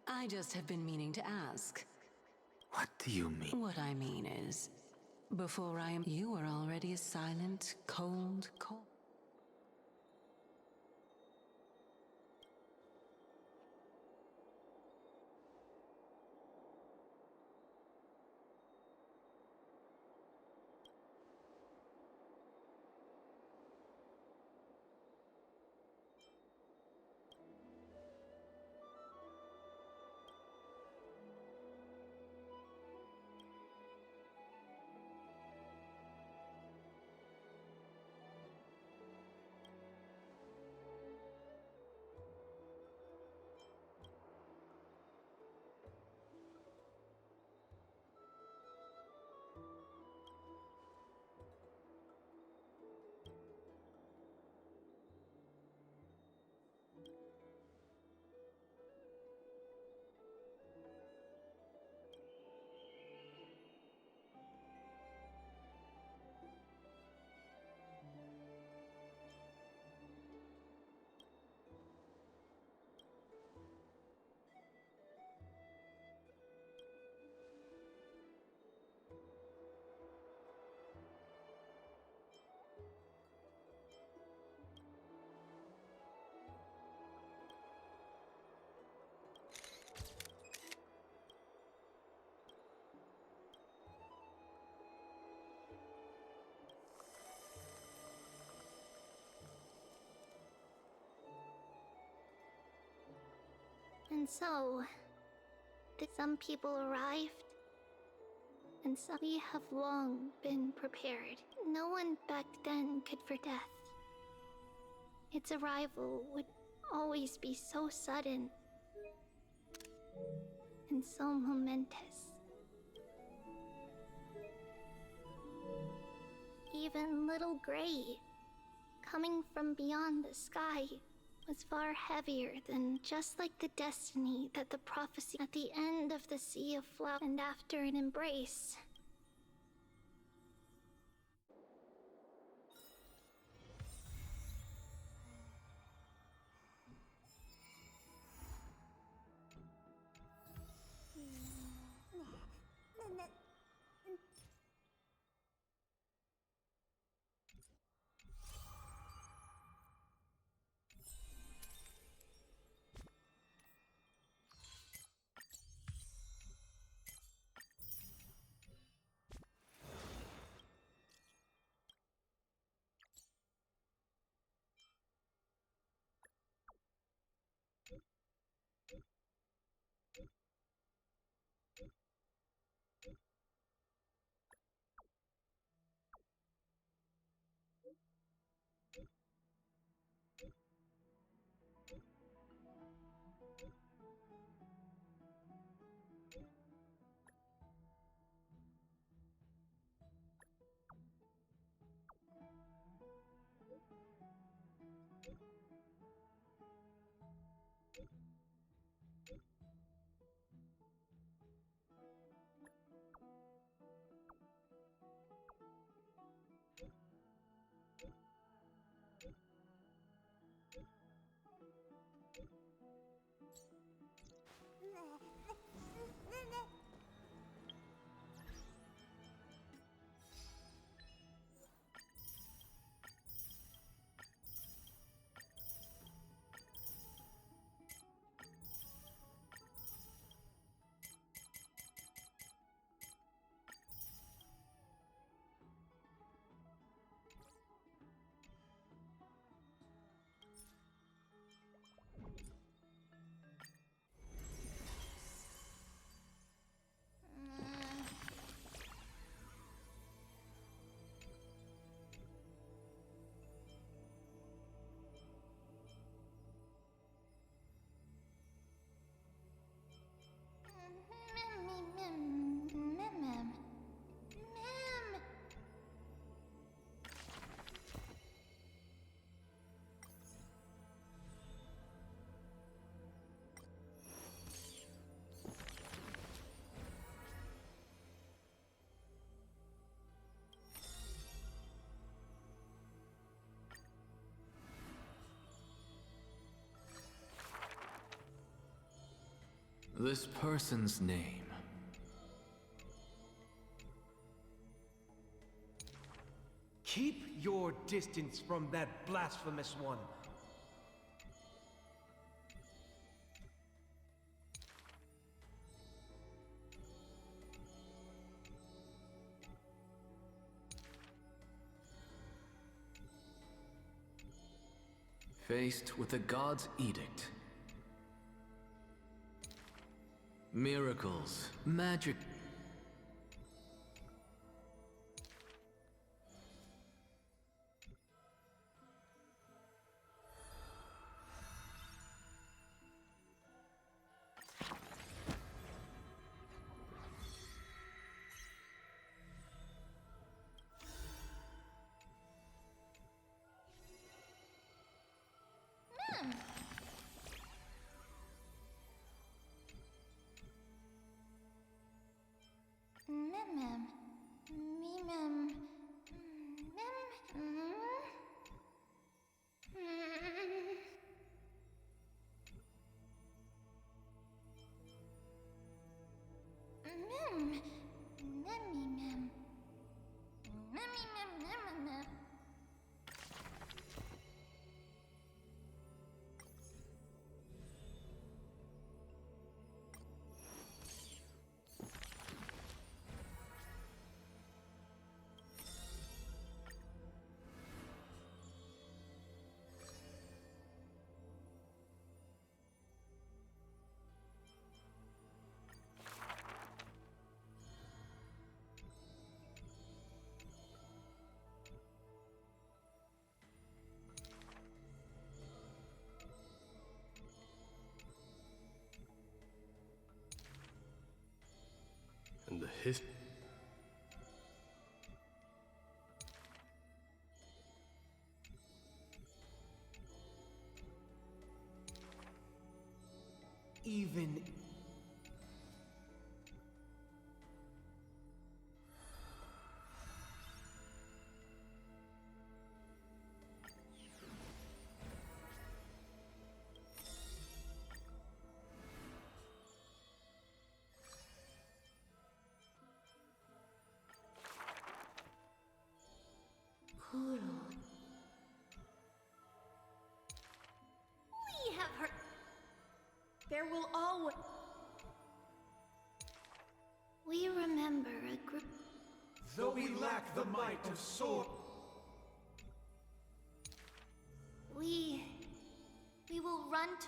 I just have been meaning to ask. What do you mean? What I mean is... Before I am... You were already a silent, cold... And so, some people arrived, and some we have long been prepared. No one back then could for death. Its arrival would always be so sudden and so momentous. Even little Gray, coming from beyond the sky, was far heavier than, just like the destiny that the prophecy at the end of the Sea of Flowers and after an embrace. This person's name. Keep your distance from that blasphemous one. Faced with the God's edict. Miracles, magic. his. Even... We have heard. There will always. We remember a group. Though we lack the might of sword... We will run to...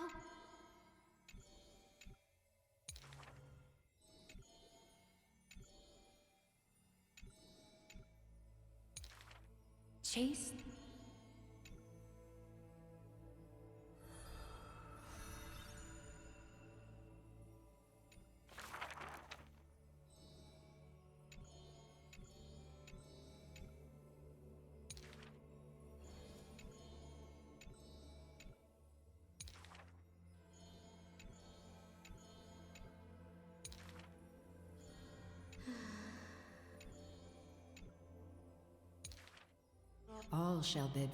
Chase? All shall bid.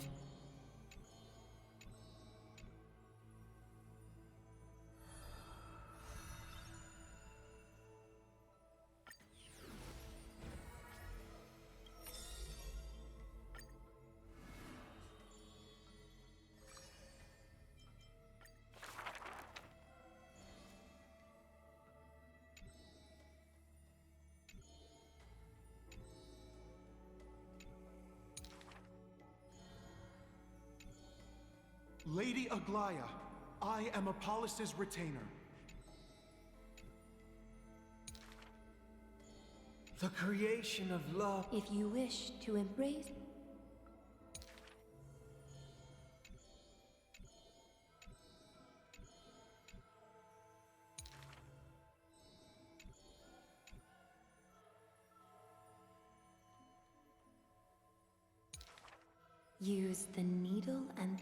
Lady Aglaya, I am Apollos' retainer. The creation of love. If you wish to embrace... Use the needle and...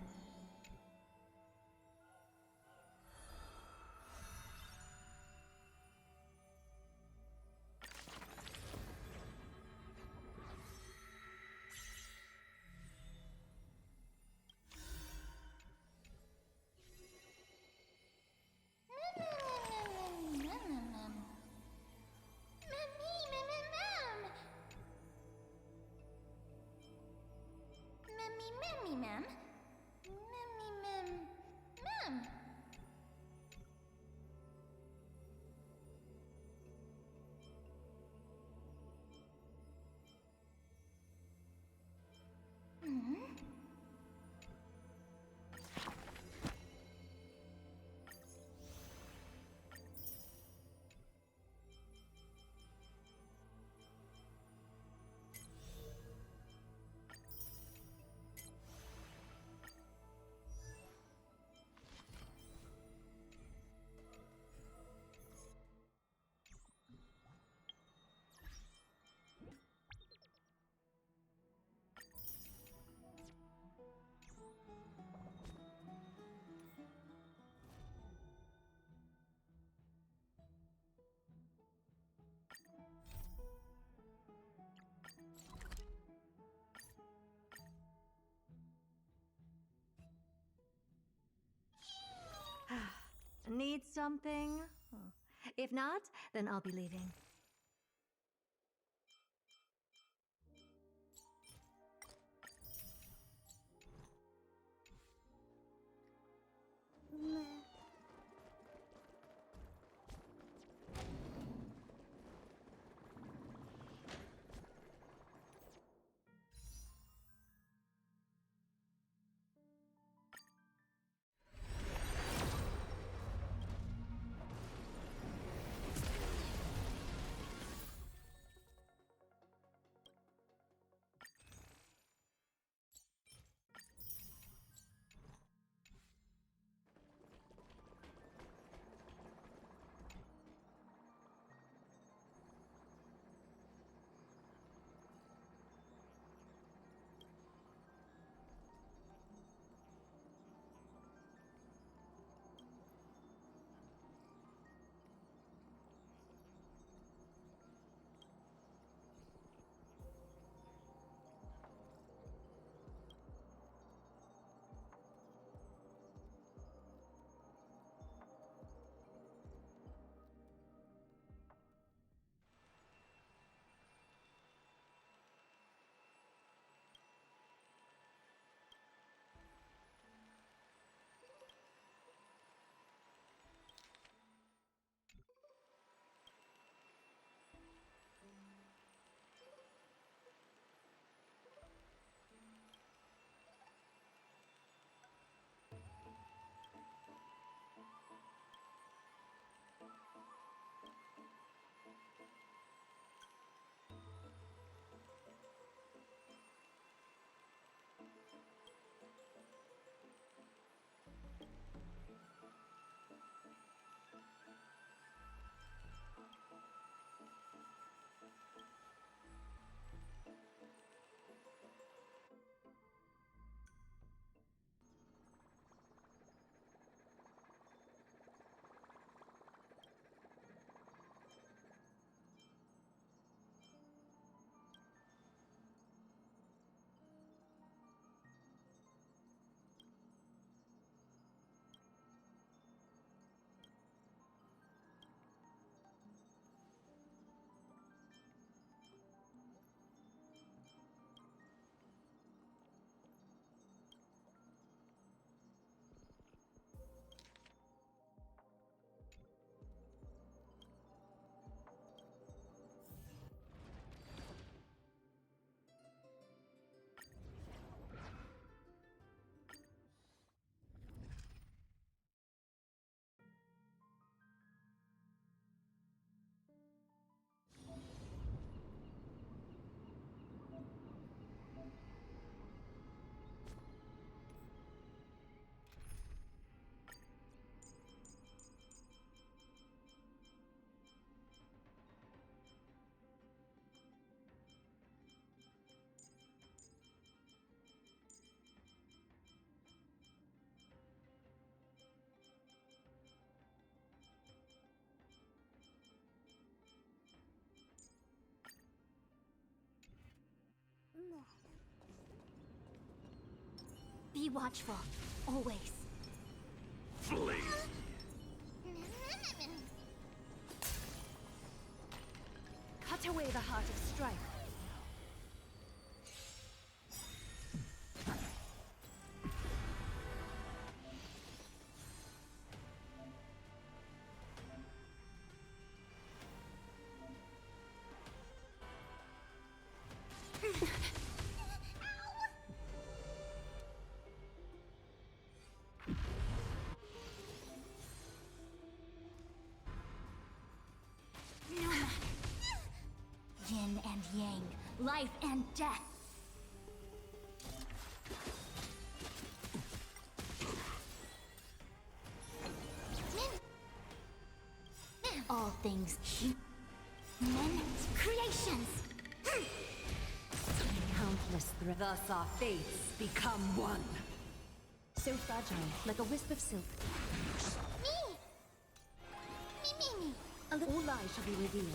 Need something? If not, then I'll be leaving. Be watchful, always. Flee! Cut away the heart of strife. No matter. Yin and yang, life and death. All things human creations. Countless thus our fates become one. So fragile, like a wisp of silk. Me! Me. All lies shall be revealed.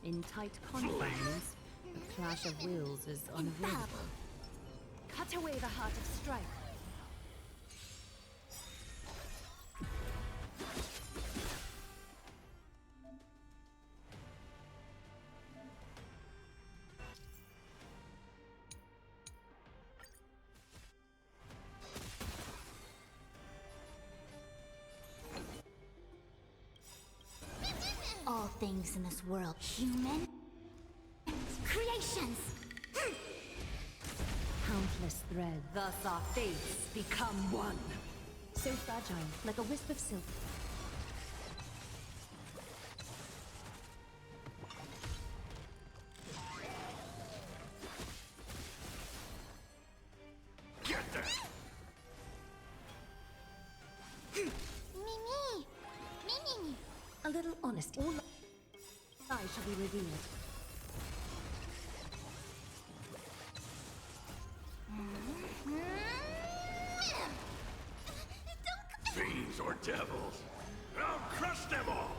In tight confines, a clash of wills is unavoidable. Cut away the heart of strife. All things in this world, human creations. Countless threads, thus our fates become one. So fragile, like a wisp of silk. Get there! Me. A little honesty. All lies shall be revealed. Fiends or devils, I'll crush them all!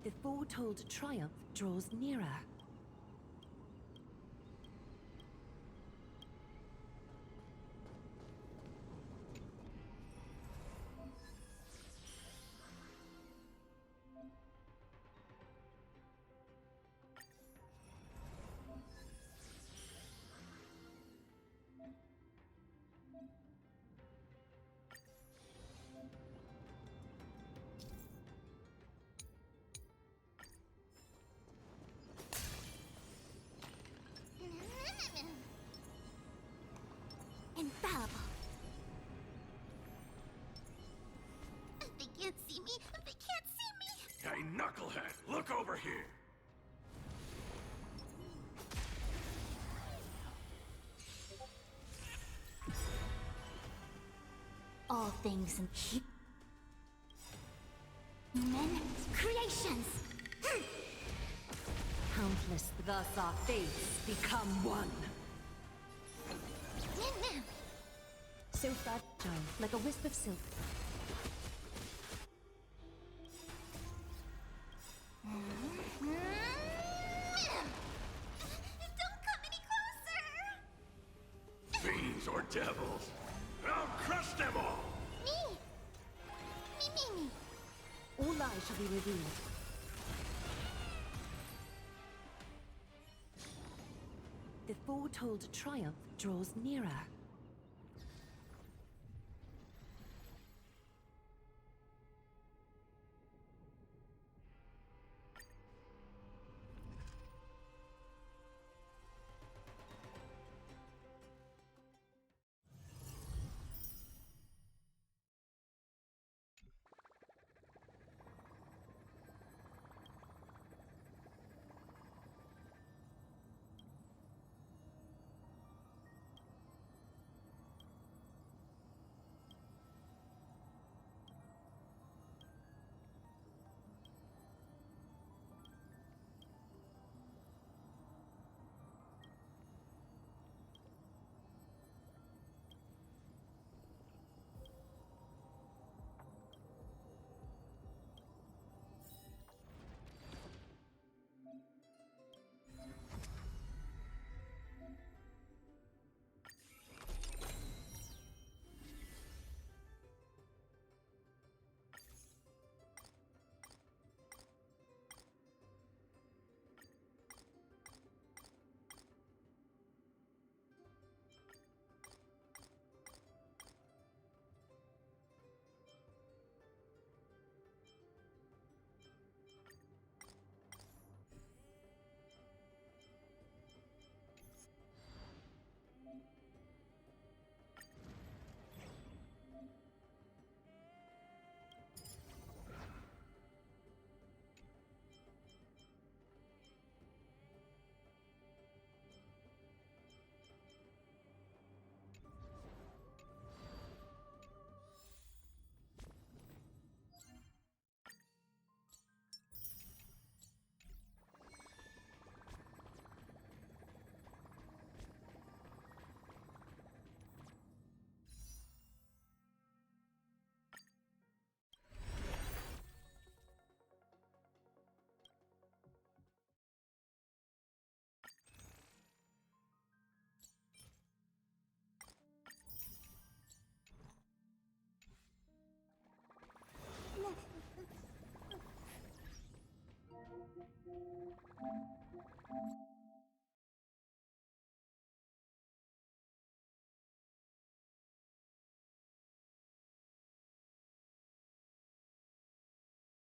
The foretold triumph draws nearer. Infallible. They can't see me. They can't see me. Hey, knucklehead, look over here! All things in human creations. Countless, thus our fates become one. So fragile, like a wisp of silk. Don't come any closer! Fiends or devils, I'll crush them all! Me. All lies shall be revealed. The foretold triumph draws nearer.